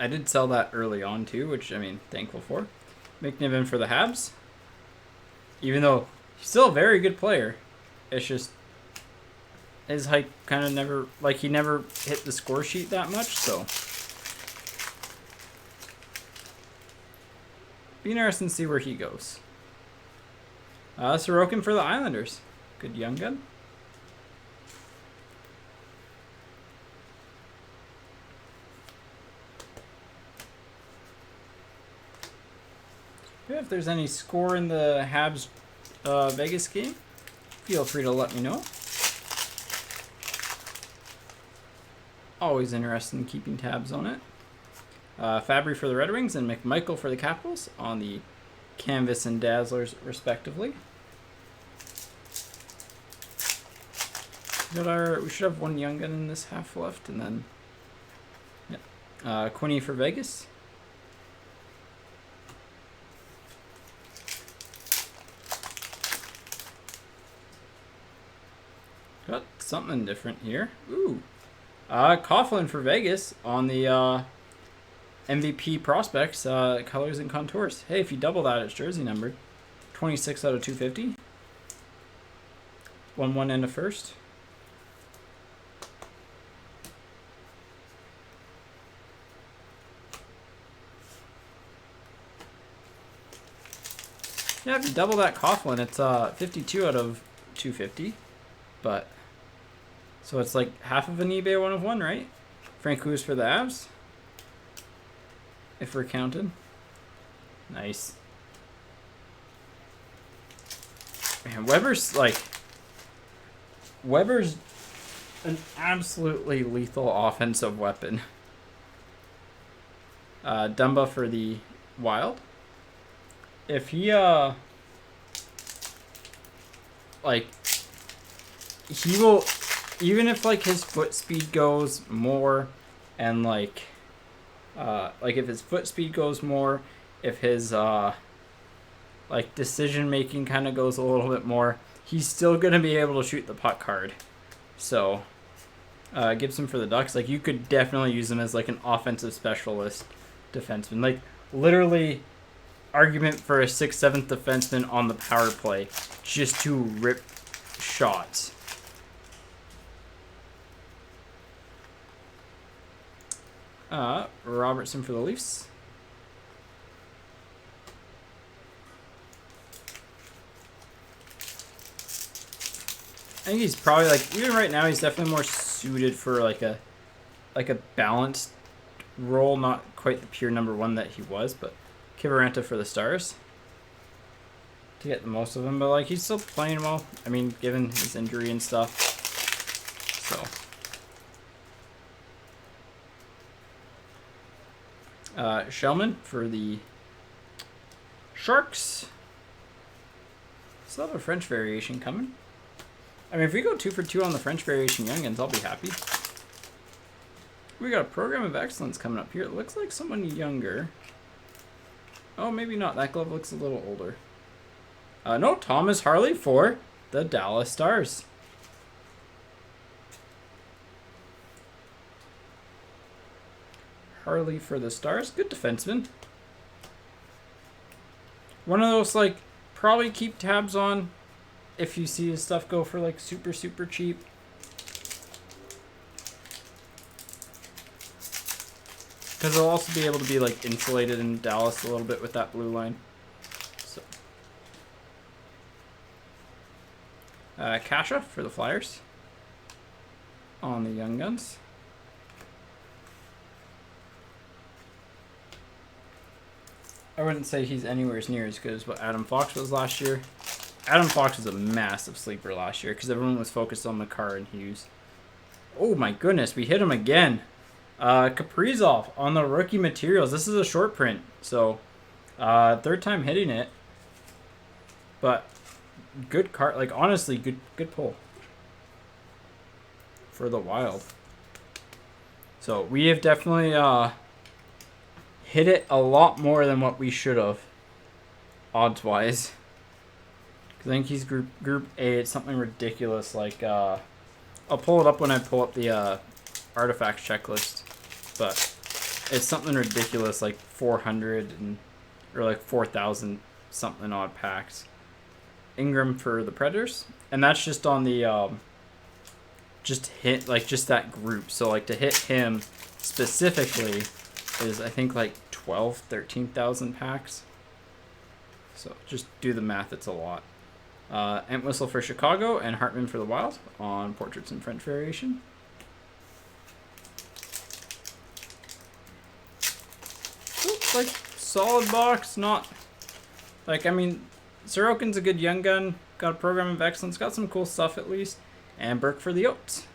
I did sell that early on too, which I mean, thankful for. McNiven for the Habs. Even though he's still a very good player, it's just his hype kind of never, like he never hit the score sheet that much, so. Be interesting to see where he goes. Sorokin for the Islanders. Good young gun. Yeah, if there's any score in the Habs Vegas game, feel free to let me know. Always interested in keeping tabs on it. Fabry for the Red Wings and McMichael for the Capitals on the Canvas and Dazzlers, respectively. We should have one young gun in this half left, and then Quinny for Vegas. Got something different here. Ooh. Coughlin for Vegas on the MVP prospects, colors and contours. Hey, if you double that, it's jersey numbered. 26 out of 250. 1-1 and a first. Yeah, if you double that Coughlin, it's 52 out of 250. But so it's like half of an eBay 1 of 1, right? Frank Lewis for the Avs. If we're counting. Nice. Man, Weber's an absolutely lethal offensive weapon. Dumba for the Wild. If he he will, even if like his foot speed goes more, and like if his foot speed goes more, if his like decision making kind of goes a little bit more, he's still gonna be able to shoot the puck hard. So Gibson for the Ducks, like you could definitely use him as like an offensive specialist defenseman, like literally argument for a 6th, 7th defenseman on the power play just to rip shots. Robertson for the Leafs. I think he's probably like, even right now he's definitely more suited for like a balanced role, not quite the pure #1 that he was, but Kivaranta for the Stars to get the most of him, but like he's still playing well. I mean, given his injury and stuff. So Shellman for the Sharks. Still have a French variation coming. I mean, if we go 2 for 2 on the French variation youngins, I'll be happy. We got a program of excellence coming up here. It looks like someone younger. Oh, maybe not. That glove looks a little older. No, Thomas Harley for the Dallas Stars. Harley for the Stars. Good defenseman. One of those, like, probably keep tabs on if you see his stuff go for, like, super, super cheap. Because they'll also be able to be, like, insulated in Dallas a little bit with that blue line. So, Kasha for the Flyers on the Young Guns. I wouldn't say he's anywhere near as good as what Adam Fox was last year. Adam Fox was a massive sleeper last year because everyone was focused on Makar and Hughes. Oh my goodness, we hit him again. Kaprizov on the rookie materials. This is a short print, so third time hitting it. But good card, like honestly, good pull for the Wild. So we have definitely hit it a lot more than what we should have, odds wise. Because I think he's group A. It's something ridiculous. Like I'll pull it up when I pull up the artifacts checklist, but it's something ridiculous, like 400 or like 4,000 something odd packs. Ingram for the Predators, and that's just on the just that group. So like to hit him specifically is I think like 13,000 packs. So just do the math, it's a lot. Entwistle for Chicago and Hartman for the Wild on Portraits in French variation. Oops, like solid box, not like, I mean, Sorokin's a good young gun, got a program of excellence, got some cool stuff at least, and Burke for the Oats.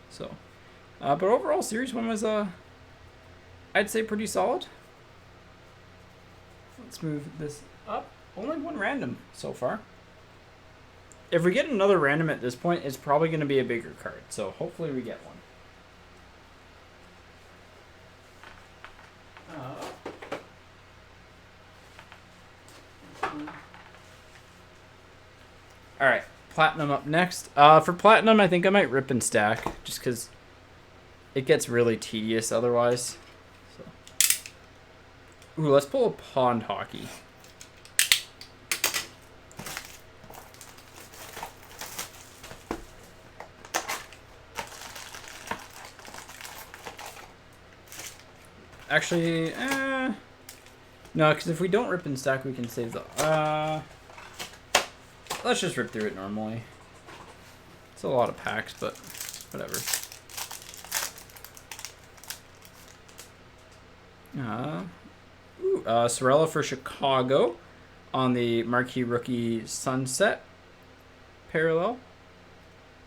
So, but overall, Series 1 was, I'd say pretty solid. Let's move this up. Only one random so far. If we get another random at this point, it's probably going to be a bigger card, so hopefully we get one. Alright, Platinum up next. For Platinum, I think I might rip and stack, just because it gets really tedious otherwise. So. Ooh, let's pull a Pond Hockey. Actually, no, because if we don't rip and stack, we can save the... let's just rip through it normally. It's a lot of packs, but whatever. Sorella for Chicago on the Marquee Rookie Sunset parallel.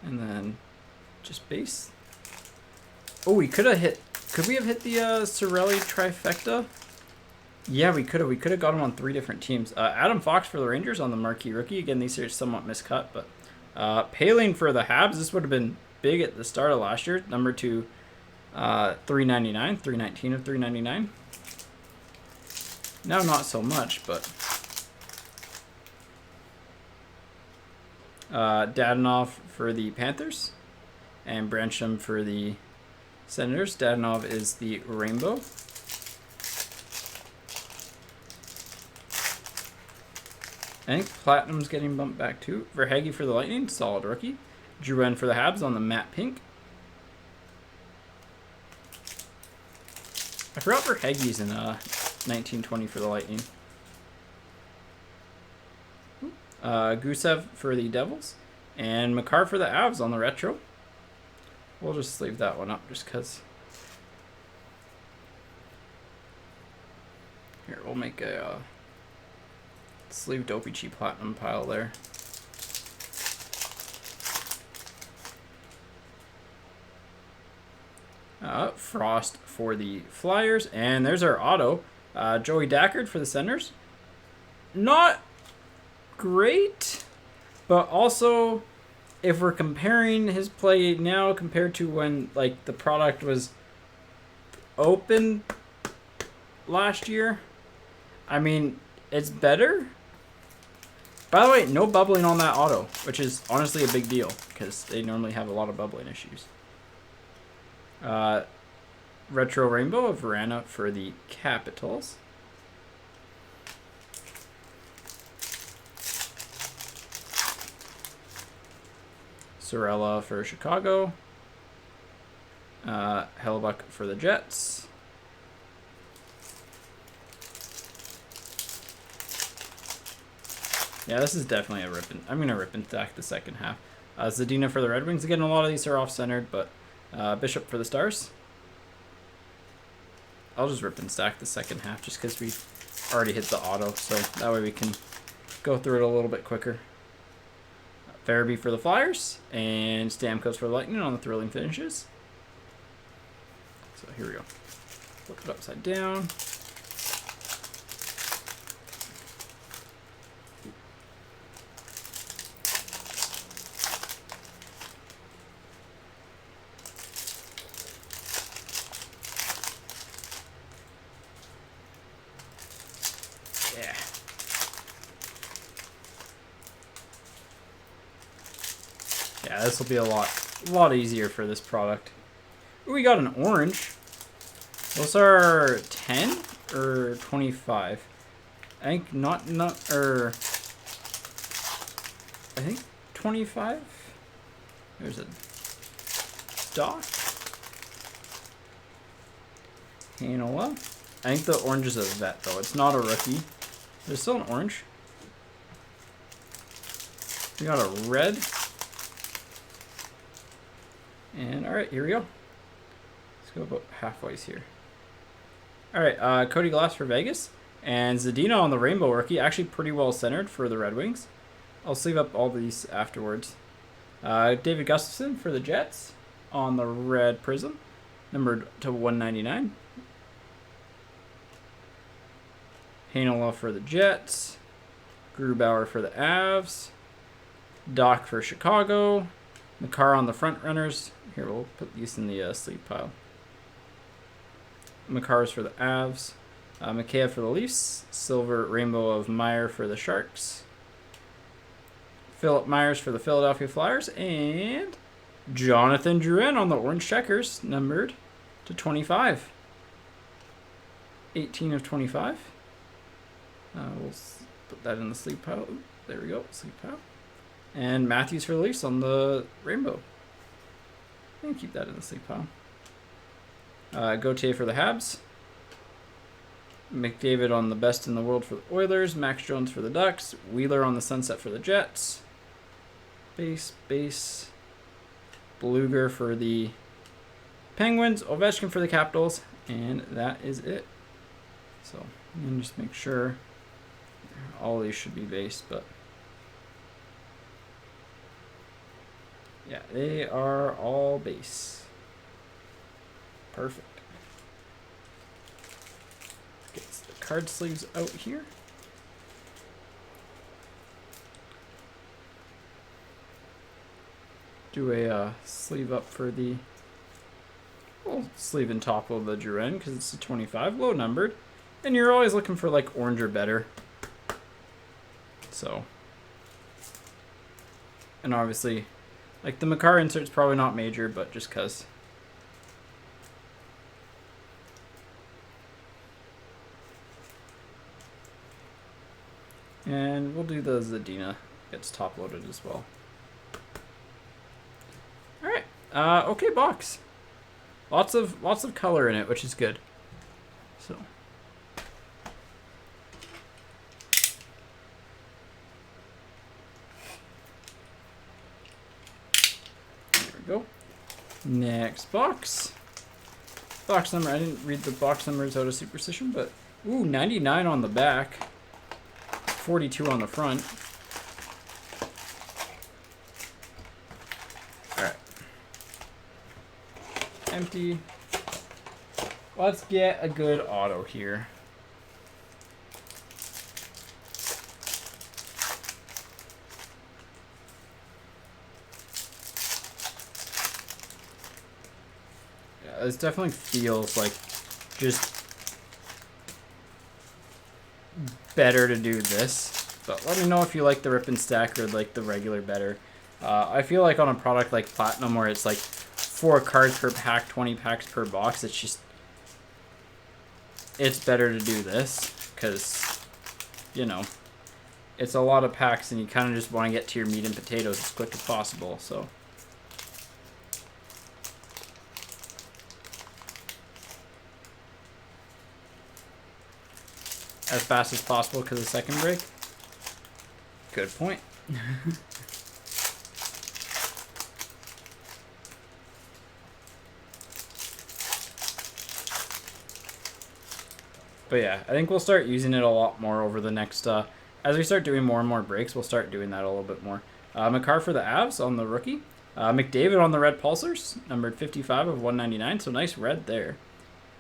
And then just base. Oh, we could have hit... Could we have hit the Sorelli trifecta? Yeah, we could have. We could have got him on 3 different teams. Adam Fox for the Rangers on the Marquee Rookie. Again, these are somewhat miscut, but Paling for the Habs. This would have been big at the start of last year. Number 2, 399, 319 of 399. Now not so much, but Dadonov for the Panthers and Brancham for the Senators. Dadonov is the Rainbow. I think Platinum's getting bumped back too. Verhaeghe for the Lightning, solid rookie. Drouin for the Habs on the matte pink. I forgot Verhaeghe's in 1920 for the Lightning. Gusev for the Devils. And Makar for the Avs on the retro. We'll just leave that one up just because. Here, we'll make a sleeve Dopey Platinum pile there. Frost for the Flyers. And there's our auto. Joey Dackard for the Senators. Not great, but also if we're comparing his play now compared to when like the product was open last year, I mean, it's better. By the way, no bubbling on that auto, which is honestly a big deal because they normally have a lot of bubbling issues. Retro Rainbow of Verana for the Capitals. Sorella for Chicago. Hellebuck for the Jets. Yeah, this is definitely a rip and... I'm going to rip and stack the second half. Zadina for the Red Wings. Again, a lot of these are off-centered, but Bishop for the Stars. I'll just rip and stack the second half just because we've already hit the auto, so that way we can go through it a little bit quicker. Farabee for the Flyers, and Stamkos for the Lightning on the thrilling finishes. So here we go. Flip it upside down. Yeah. Yeah, this will be a lot easier for this product. Ooh, we got an orange. Those are 10 or 25. I think I think 25. There's a Doc. Hanola. I think the orange is a vet though. It's not a rookie. There's still an orange. We got a red. And alright, here we go. Let's go about halfway here. Alright, Cody Glass for Vegas. And Zadina on the rainbow rookie. Actually pretty well centered for the Red Wings. I'll sleeve up all these afterwards. David Gustafson for the Jets on the red prism. Numbered to 199. Hanola for the Jets. Grubauer for the Avs. Doc for Chicago. Makar on the front runners. Here, we'll put these in the sleeve pile. Makar's for the Avs. Mikheyev for the Leafs. Silver rainbow of Meyer for the Sharks. Philip Myers for the Philadelphia Flyers. And Jonathan Drouin on the orange checkers, numbered to 25. 18 of 25. We'll put that in the sleeve pile. Ooh, there we go, sleeve pile. And Matthews for the Leafs on the rainbow. And keep that in the sleeve pile. Gauthier for the Habs. McDavid on the best in the world for the Oilers. Max Jones for the Ducks. Wheeler on the sunset for the Jets. Base. Bluger for the Penguins. Ovechkin for the Capitals. And that is it. So, and just make sure all these should be base, but yeah, they are all base. Perfect. Get the card sleeves out here. Do a sleeve up for the sleeve and top of the Drouin because it's a 25, low numbered, and you're always looking for like orange or better. So, and obviously, like the Makar insert's probably not major, but just cause. And we'll do the Zadina. Gets top loaded as well. All right. Okay, box. Lots of color in it, which is good. So. There we go. Next box. Box number. I didn't read the box numbers out of Superstition, but ooh, 99 on the back. 42 on the front. Alright. Empty. Let's get a good auto here. Yeah, this definitely feels like just better to do this, but let me know if you like the rip and stack or like the regular better. I feel like on a product like Platinum where it's like 4 cards per pack, 20 packs per box, it's better to do this because, you know, it's a lot of packs and you kind of just want to get to your meat and potatoes as quick as possible. So as fast as possible because of second break. Good point. But yeah, I think we'll start using it a lot more over the next, as we start doing more and more breaks, we'll start doing that a little bit more. McCarr for the Avs on the rookie. McDavid on the red pulsars, numbered 55 of 199, so nice red there.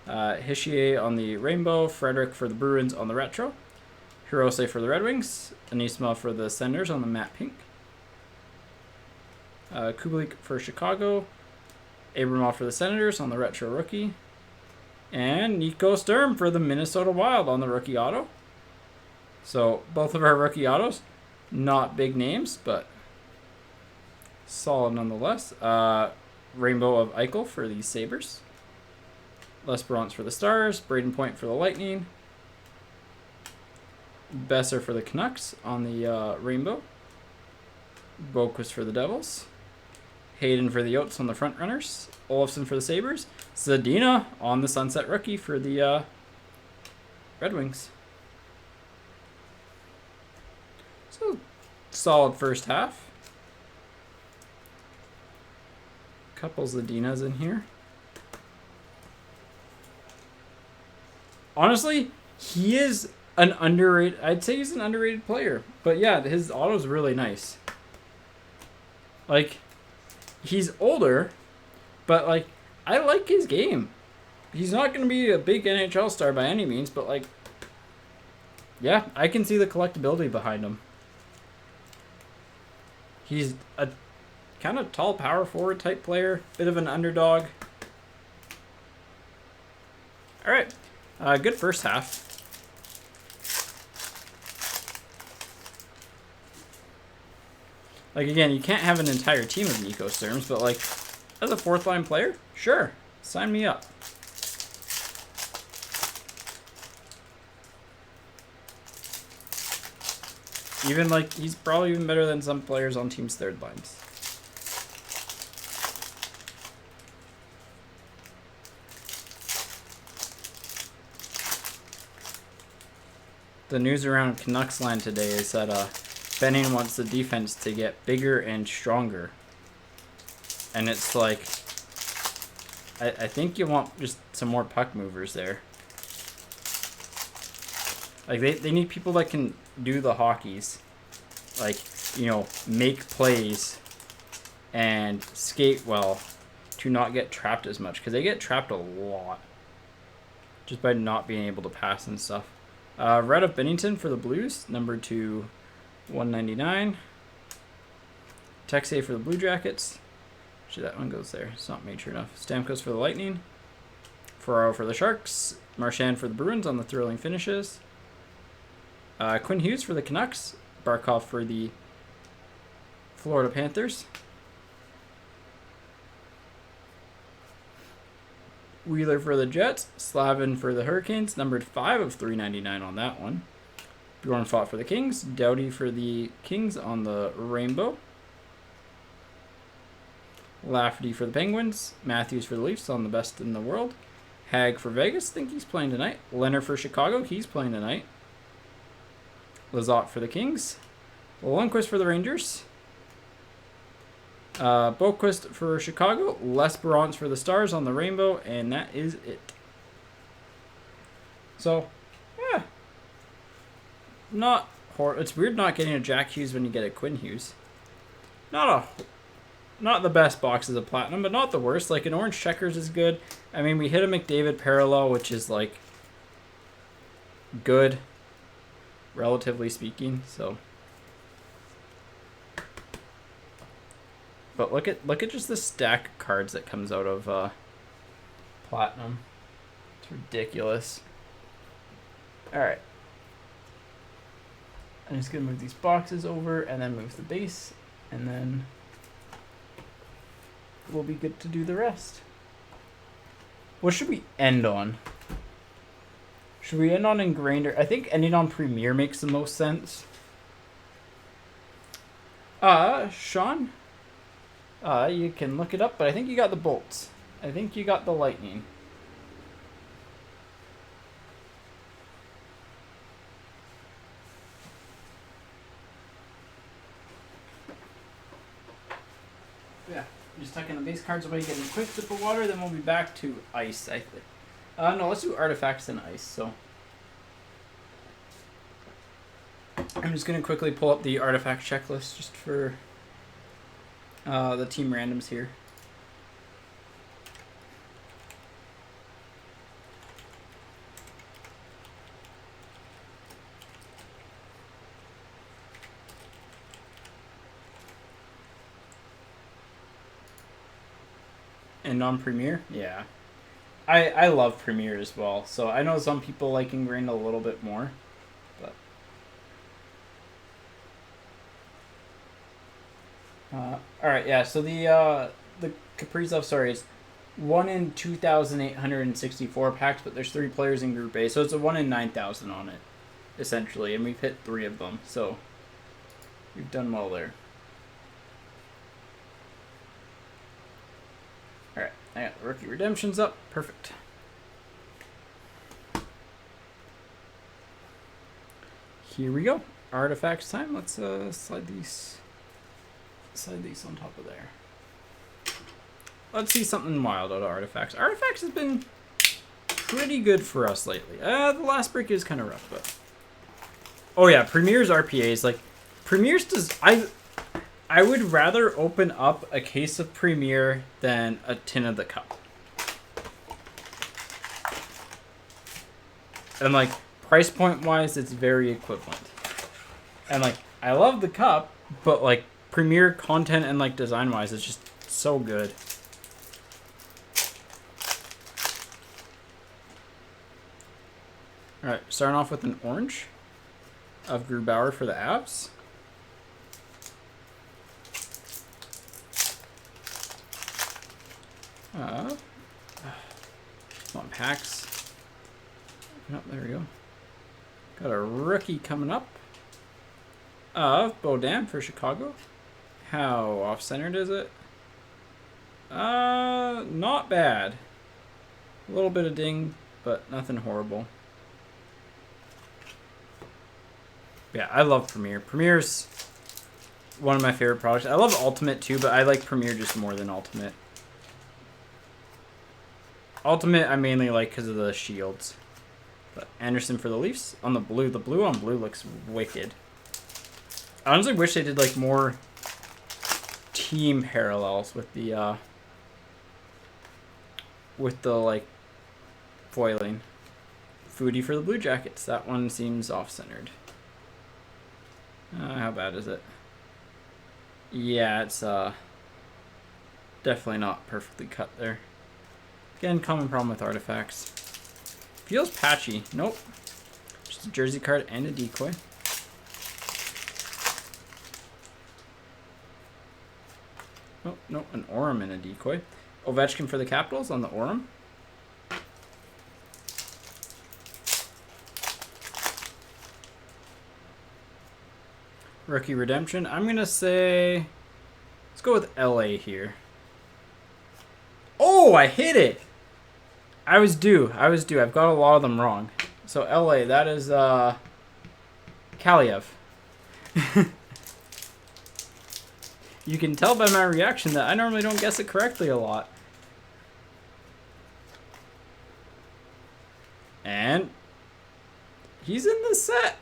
Hischier on the rainbow, Frederick for the Bruins on the retro, Hirose for the Red Wings, Anisma for the Senators on the matte pink, Kubalik for Chicago, Abramov for the Senators on the retro rookie, and Nico Sturm for the Minnesota Wild on the rookie auto. So both of our rookie autos, not big names, but solid nonetheless. Rainbow of Eichel for the Sabres. L'Esperance for the Stars. Braden Point for the Lightning. Besser for the Canucks on the rainbow. Boquist for the Devils. Hayden for the Yotes on the front runners. Olofsson for the Sabres. Zadina on the Sunset rookie for the Red Wings. So, solid first half. Couple Zadinas in here. Honestly, he is an underrated... I'd say he's an underrated player. But yeah, his auto's really nice. Like, he's older, but like, I like his game. He's not going to be a big NHL star by any means, but like, yeah, I can see the collectability behind him. He's a kind of tall power forward type player, bit of an underdog. All right, good first half. Like, again, you can't have an entire team of Nico Sturms, but like, as a fourth line player, sure, sign me up. Even like, he's probably even better than some players on teams' third lines. The news around Canucks line today is that Benning wants the defense to get bigger and stronger. And it's like, I think you want just some more puck movers there. Like, they need people that can do the hockeys. Like, you know, make plays and skate well to not get trapped as much. Because they get trapped a lot just by not being able to pass and stuff. Red of Bennington for the Blues, number 2/199. Texe for the Blue Jackets. Actually, that one goes there. It's not major enough. Stamkos for the Lightning. Ferraro for the Sharks. Marchand for the Bruins on the thrilling finishes. Quinn Hughes for the Canucks. Barkov for the Florida Panthers. Wheeler for the Jets. Slavin for the Hurricanes. Numbered 5/399 on that one. Bjorn fought for the Kings. Doughty for the Kings on the rainbow. Lafferty for the Penguins. Matthews for the Leafs on the best in the world. Hag for Vegas. Think he's playing tonight. Leonard for Chicago. He's playing tonight. Lizotte for the Kings. Lundqvist for the Rangers. Boquist for Chicago. L'Esperance for the Stars on the rainbow. And that is it. So, yeah. It's weird not getting a Jack Hughes when you get a Quinn Hughes. Not the best boxes of platinum, but not the worst. Like, an orange checkers is good. I mean, we hit a McDavid parallel, which is like good, relatively speaking. So, but look at just the stack of cards that comes out of platinum. It's ridiculous. All right. I'm just going to move these boxes over and then move the base, and then we'll be good to do the rest. What should we end on? Should we end on Engrained? I think ending on Premier makes the most sense. Sean? You can look it up, but I think you got the bolts. I think you got the lightning. Yeah, just tucking the base cards away, getting a quick sip of water, then we'll be back to ice, I think. No, let's do artifacts and ice, so. I'm just going to quickly pull up the artifact checklist just for The team randoms here. And non-Premier? Yeah. I love Premier as well. So I know some people like Engrained a little bit more. But alright, yeah, so the Kaprizov, sorry, it's 1 in 2,864 packs, but there's 3 players in Group A, so it's a 1 in 9,000 on it, essentially, and we've hit 3 of them, so we've done well there. Alright, I got the rookie redemptions up. Perfect. Here we go. Artifacts time. Let's slide these on top of there. Let's see something wild out of Artifacts. Artifacts has been pretty good for us lately. The last break is kind of rough, but... Oh yeah, Premier's RPAs. Like, Premier's does... I would rather open up a case of Premier than a tin of the cup. And, like, price point wise, it's very equivalent. And, like, I love the cup, but, like, Premier content and, like, design wise, it's just so good. Alright, starting off with an orange of Grubauer for the Avs. Come on, packs. Oh, there we go. Got a rookie coming up of Bodam for Chicago. How off-centered is it? Not bad. A little bit of ding, but nothing horrible. Yeah, I love Premier. Premier's one of my favorite products. I love Ultimate too, but I like Premier just more than Ultimate. Ultimate I mainly like because of the shields. But Anderson for the Leafs on the blue. The blue on blue looks wicked. I honestly wish they did like more team parallels with the like foiling. Foodie for the Blue Jackets. That one seems off-centered. How bad is it? Yeah, it's definitely not perfectly cut there. Again, common problem with artifacts. Feels patchy. Nope. Just a jersey card and a decoy. Oh, no, an Orem and a decoy. Ovechkin for the Capitals on the Orem. Rookie redemption. I'm going to say... Let's go with LA here. Oh, I hit it! I was due. I've got a lot of them wrong. So LA, that is Kaliev. You can tell by my reaction that I normally don't guess it correctly a lot. And he's in the set.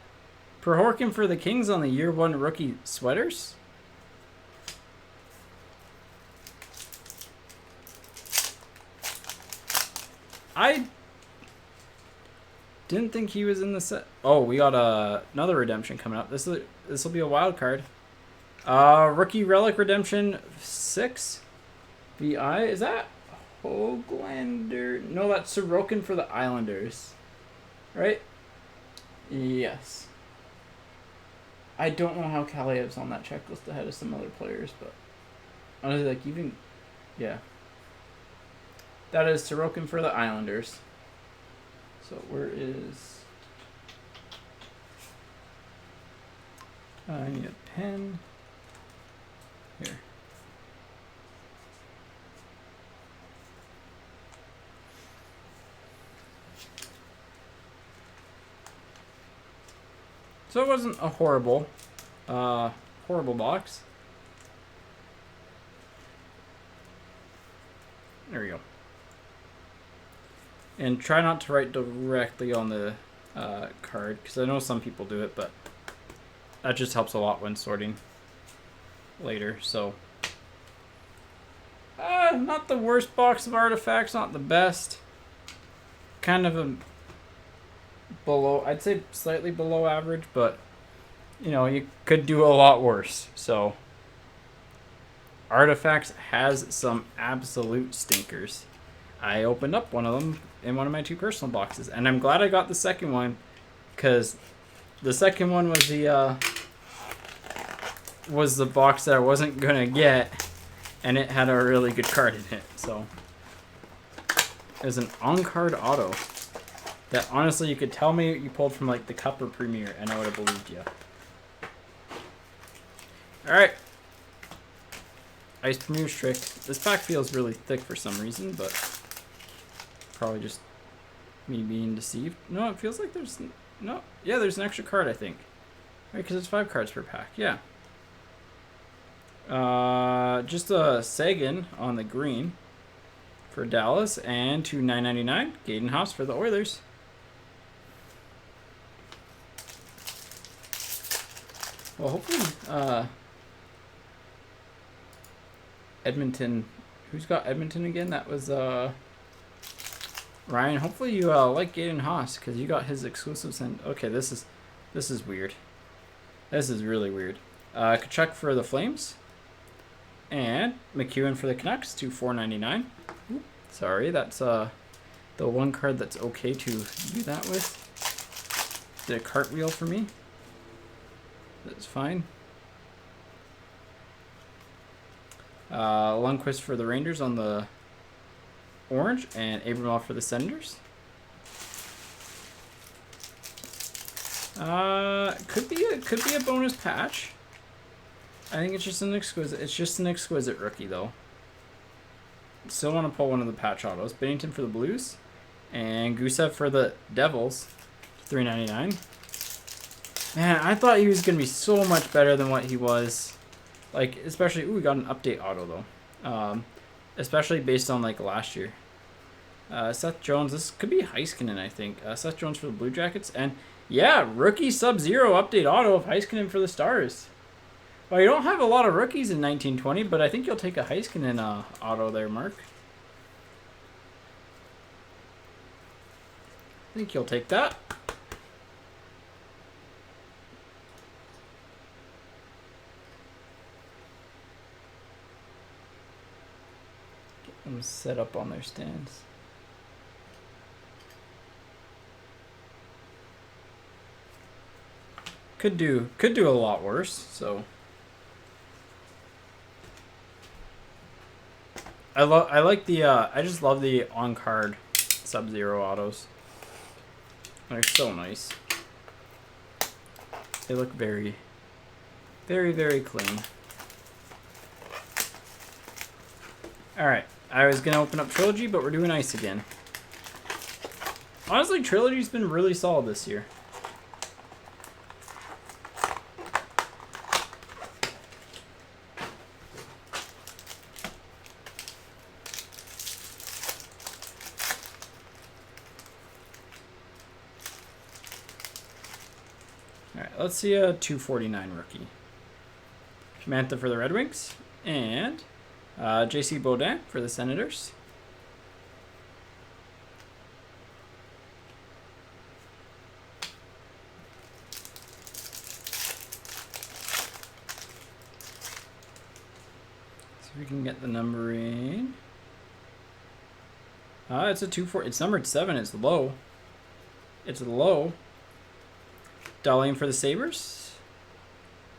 Prohorkin for the Kings on the year 1 rookie sweaters. I didn't think he was in the set. Oh, we got another redemption coming up. This will be a wild card. Rookie relic redemption 6. VI, is that Hoglander? No, that's Sorokin for the Islanders. Right? Yes. I don't know how Kaliev's on that checklist ahead of some other players, but honestly, like, even, yeah. That is Sorokin for the Islanders. So where is... I need a pen. Here. So it wasn't a horrible box. There we go. And try not to write directly on the card, because I know some people do it, but that just helps a lot when sorting later. So Not the worst box of artifacts, not the best. Kind of a below, I'd say slightly below average, but you know, you could do a lot worse. So Artifacts has some absolute stinkers. I opened up one of them in one of my 2 personal boxes, and I'm glad I got the second one, because the second one was the box that I wasn't gonna get, and it had a really good card in it. So it was an on-card auto that honestly you could tell me you pulled from like the Cup or Premier, and I would have believed you. All right. Ice Premier Trick. This pack feels really thick for some reason, but probably just me being deceived. No, it feels like there's no. Yeah, there's an extra card, I think. Right, because it's 5 cards per pack. Yeah. Just a Sagan on the green for Dallas, and to $9.99 Gaden Haas for the Oilers. Well, hopefully, Edmonton. Who's got Edmonton again? That was Ryan. Hopefully you like Gaden Haas, because you got his exclusive send. Okay, this is weird. This is really weird. Kachuk for the Flames, and McEwen for the Canucks to $4.99. Sorry, that's the one card that's okay to do that with. Did a cartwheel for me. That's fine. Lundqvist for the Rangers on the orange, and Abramov for the Senators. Could be a bonus patch. I think it's just an exquisite rookie though. Still want to pull one of the patch autos. Binnington for the Blues, and Gusev for the Devils, $3.99. Man, I thought he was gonna be so much better than what he was. Like, especially, we got an update auto though. Especially based on like last year. Seth Jones, this could be Heiskanen, I think. Seth Jones for the Blue Jackets, and yeah, rookie Sub-Zero update auto of Heiskanen for the Stars. Well, you don't have a lot of rookies in 1920, but I think you'll take a Heiskanen auto there, Mark. I think you'll take that. Get them set up on their stands. Could do a lot worse, so I just love the on-card Sub-Zero autos. They're so nice. They look very, very, very clean. Alright, I was gonna open up Trilogy, but we're doing Ice again. Honestly, Trilogy's been really solid this year. Let's see a 249 rookie. Mantha for the Red Wings, and J.C. Baudin for the Senators. See if we can get the numbering. It's a 2-4. It's numbered 7. It's low. It's low. Darlene for the Sabres.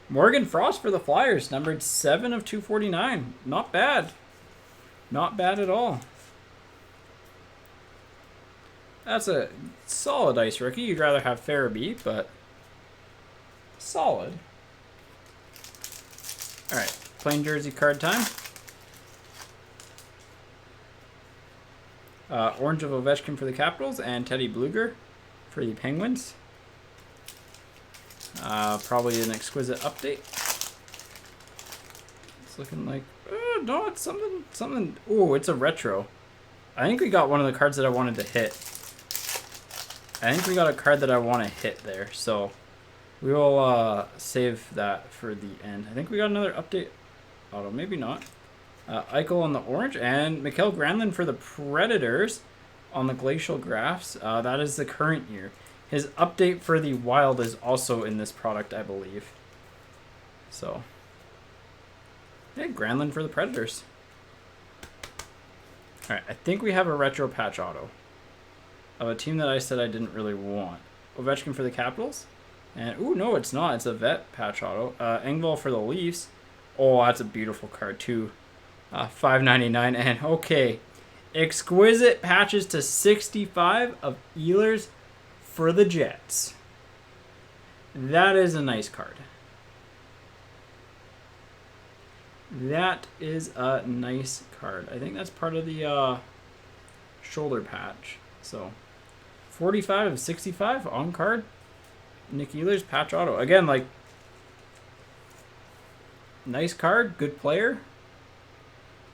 Morgan Frost for the Flyers, numbered 7 of 249. Not bad. Not bad at all. That's a solid ice rookie. You'd rather have Farabee, but solid. Alright, plain jersey card time. Orange of Ovechkin for the Capitals, and Teddy Bluger for the Penguins. Probably an exquisite update. It's looking like, no, it's something. Oh, it's a retro. I think we got one of the cards that I wanted to hit. I think we got a card that I want to hit there, so we will save that for the end. I think we got another update auto, maybe not. Eichel on the orange, and Mikael Granlund for the Predators on the Glacial Graphs. That is the current year. His update for the Wild is also in this product, I believe. So, yeah, Granlund for the Predators. Alright, I think we have a retro patch auto of a team that I said I didn't really want. Ovechkin for the Capitals. And, ooh, no, it's not. It's a vet patch auto. Engvall for the Leafs. Oh, that's a beautiful card, too. $5.99. And, okay, exquisite patches to 65 of Ehlers for the Jets. That is a nice card. That is a nice card. I think that's part of the shoulder patch. So, 45 of 65 on card. Nick Ehlers patch auto. Again, like, nice card, good player.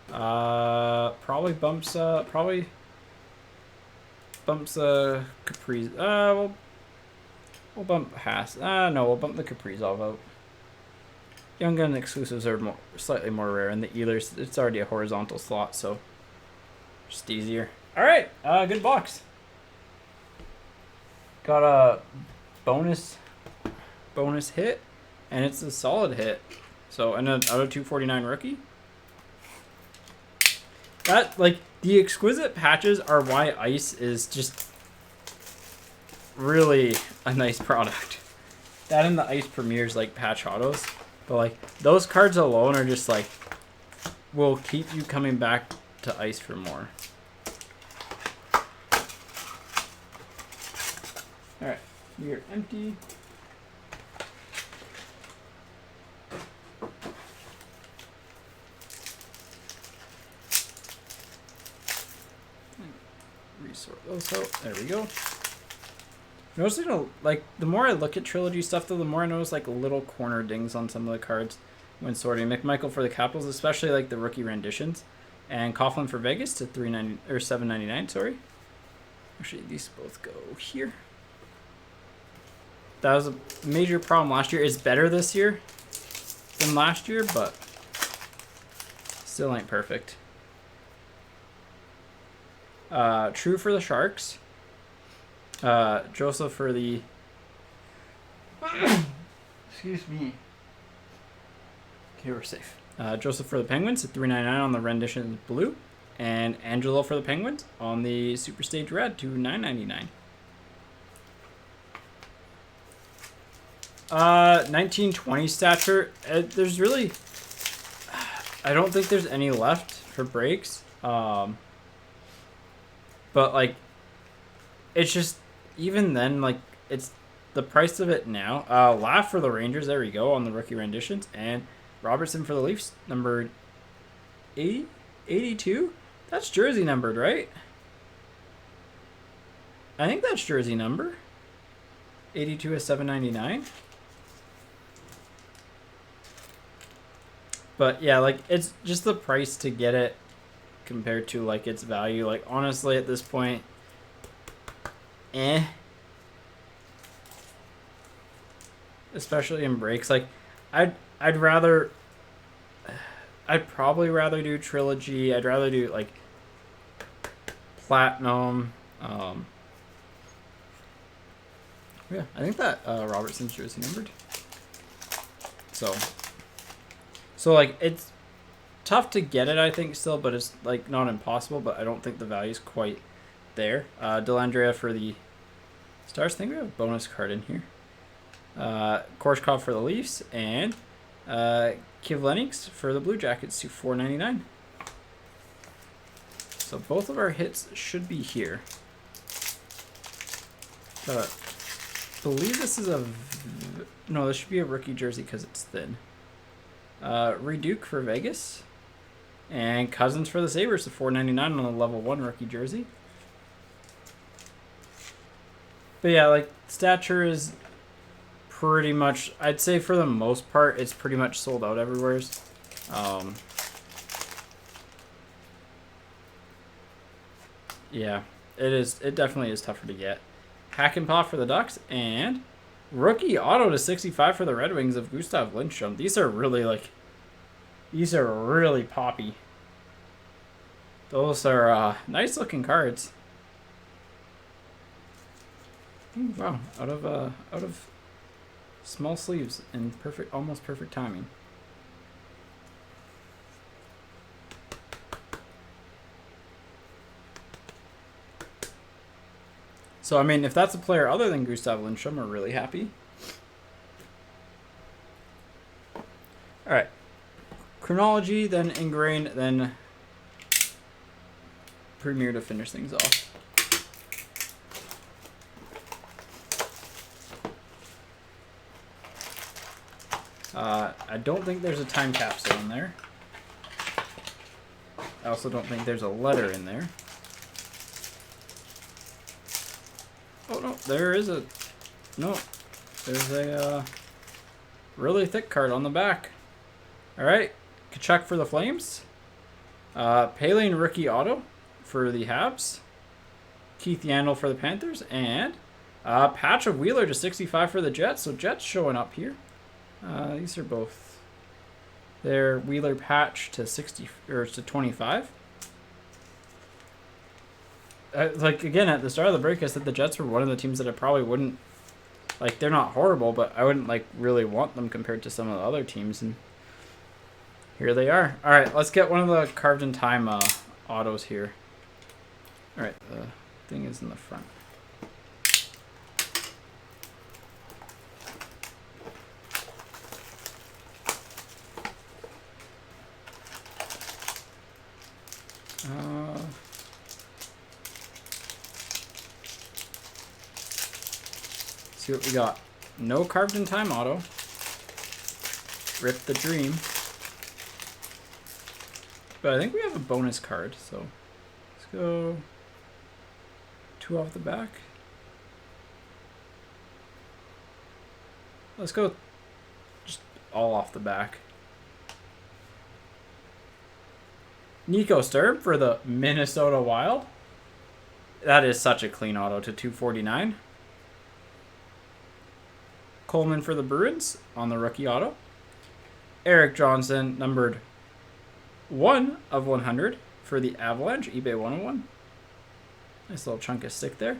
Probably bumps Capriz. We'll bump Haas. No, we'll bump the Kaprizov out. Young Gun exclusives are slightly more rare, and the Ehlers, it's already a horizontal slot, so just easier. All right, good box. Got a bonus hit, and it's a solid hit. So, and an out of 249 rookie. That, like, the exquisite patches are why Ice is just really a nice product. That and the Ice Premiers, like, patch autos. But, like, those cards alone are just, like, will keep you coming back to Ice for more. Alright, we are empty. Resort those out. There we go. Noticing, like, the more I look at Trilogy stuff, though, the more I notice, like, little corner dings on some of the cards when sorting. McMichael for the Capitals, especially, like, the rookie renditions. And Coughlin for Vegas to $7.99, sorry. Actually, these both go here. That was a major problem last year. It's better this year than last year, but still ain't perfect. True for the Sharks. Joseph for the... Excuse me. Okay, we're safe. Joseph for the Penguins at $3.99 on the rendition blue. And Angelo for the Penguins on the Super Stage red to $9.99. 1920 stature. There's really... I don't think there's any left for breaks. But, like, it's just, even then, like, it's the price of it now. Laugh for the Rangers, there we go, on the rookie renditions. And Robertson for the Leafs, numbered 80, 82? That's jersey numbered, right? I think that's jersey number. 82 is $7.99. But, yeah, like, it's just the price to get it compared to, like, its value. Like, honestly, at this point, especially in breaks. Like, I'd probably rather do Trilogy. I'd rather do, like, Platinum. Yeah, I think that Robertson's jersey numbered. So, like, it's tough to get it, I think, still, but it's, like, not impossible, but I don't think the value's quite there. Delandria for the Stars. I think we have a bonus card in here. Korshkov for the Leafs, and Kivlenix for the Blue Jackets to $4.99. So both of our hits should be here. But I believe this is a... No, this should be a rookie jersey because it's thin. Reduke for Vegas. And Cousins for the Sabres to $4.99 on the level 1 rookie jersey. But yeah, like, stature is pretty much, I'd say for the most part, it's pretty much sold out everywhere. Yeah, it is. It definitely is tougher to get. Hackenpah for the Ducks, and rookie auto to 65 for the Red Wings of Gustav Lindstrom. These are really, like, these are really poppy. Those are nice looking cards. Ooh, wow, out of small sleeves in almost perfect timing. So I mean, if that's a player other than Gustav Lindstrom, we're really happy. All right, chronology, then Engrained, then Premier to finish things off. I don't think there's a time capsule in there. I also don't think there's a letter in there. Oh no, there is a... No, there's a really thick card on the back. Alright, Kachuk for the Flames. Paylane rookie auto for the Habs. Keith Yandel for the Panthers. And patch of Wheeler to 65 for the Jets. So Jets showing up here. These are both their Wheeler patch to 60 or to 25. Like again at the start of the break, I said the Jets were one of the teams that I probably wouldn't like. They're not horrible, but I wouldn't like really want them compared to some of the other teams. And here they are. All right, let's get one of the carved in time autos here. All right, the thing is in the front. See what we got. No carved in time auto. Rip the Dream. But I think we have a bonus card, so let's go 2 off the back. Let's go just all off the back. Nico Sturm for the Minnesota Wild. That is such a clean auto to 249. Coleman for the Bruins on the rookie auto. Eric Johnson, numbered 1 of 100 for the Avalanche, eBay 101. Nice little chunk of stick there.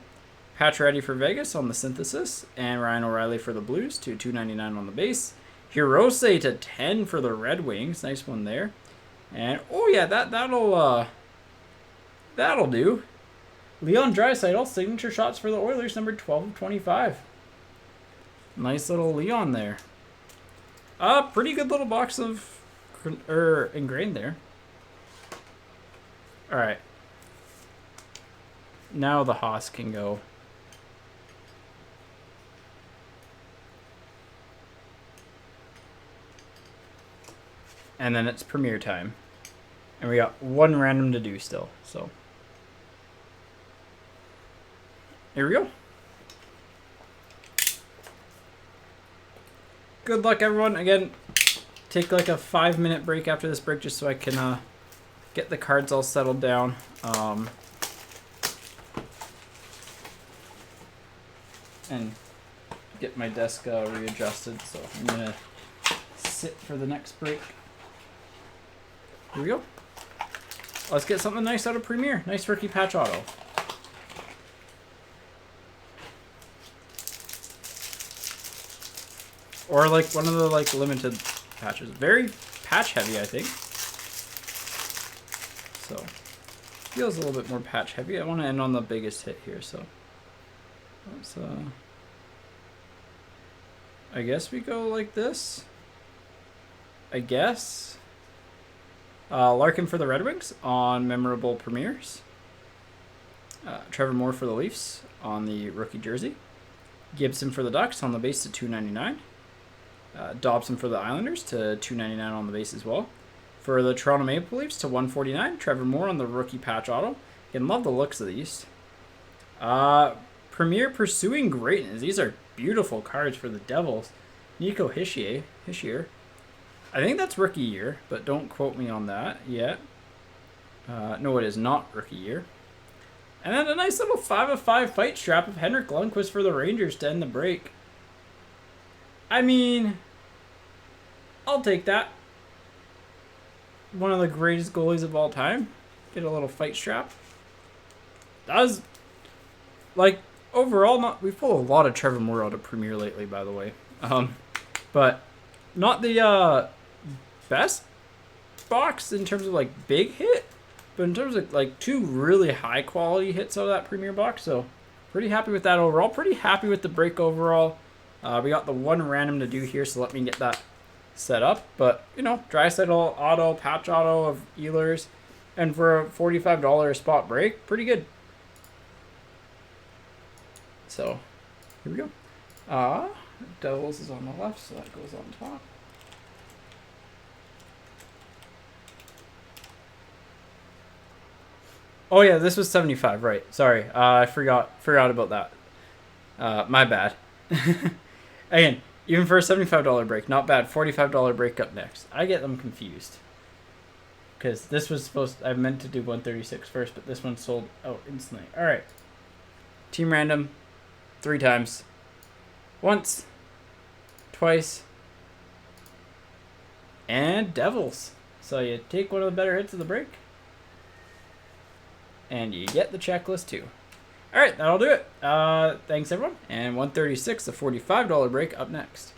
Patch Ready for Vegas on the Synthesis. And Ryan O'Reilly for the Blues to 299 on the base. Hirose to 10 for the Red Wings. Nice one there. And, oh yeah, that'll do. Leon Draisaitl, signature shots for the Oilers, numbered 12 of 25. Nice little Leon there. Pretty good little box of Engrained there. All right. Now the Haas can go. And then it's premiere time. And we got one random to do still, so. Here we go. Good luck, everyone. Again, take like a 5-minute break after this break just so I can get the cards all settled down. And get my desk readjusted. So I'm going to sit for the next break. Here we go. Let's get something nice out of Premier. Nice rookie patch auto. Or like one of the like limited patches. Very patch heavy, I think. So feels a little bit more patch heavy. I want to end on the biggest hit here, so let's I guess we go like this. I guess. Larkin for the Red Wings on memorable premieres. Trevor Moore for the Leafs on the rookie jersey. Gibson for the Ducks on the base to 299. Dobson for the Islanders to 299 on the base as well. For the Toronto Maple Leafs to 149. Trevor Moore on the rookie patch auto. Can love the looks of these. Premier Pursuing Greatness. These are beautiful cards for the Devils. Nico Hischier. I think that's rookie year, but don't quote me on that yet. No, it is not rookie year. And then a nice little 5 of 5 fight strap of Henrik Lundqvist for the Rangers to end the break. I mean, I'll take that. One of the greatest goalies of all time. Get a little fight strap. That was, like, overall, not we pull a lot of Trevor Moore out of Premier lately, by the way. But not the best box in terms of like big hit, but in terms of like 2 really high quality hits out of that Premier box. So pretty happy with that overall. Pretty happy with the break overall. We got the 1 random to do here, so let me get that set up. But you know, dry settle auto, patch auto of Ehlers, and for a $45 spot break, pretty good. So here we go. Devils is on the left, so that goes on top. Oh yeah, this was 75, right? Sorry, I forgot about that. My bad. Again, even for a $75 break, not bad. $45 break up next. I get them confused because this was I meant to do 136 first, but this one sold out instantly. All right, team random, 3 times, once, twice, and Devils. So you take one of the better hits of the break. And you get the checklist too. All right, that'll do it. Thanks everyone. And 136, the $45 break up next.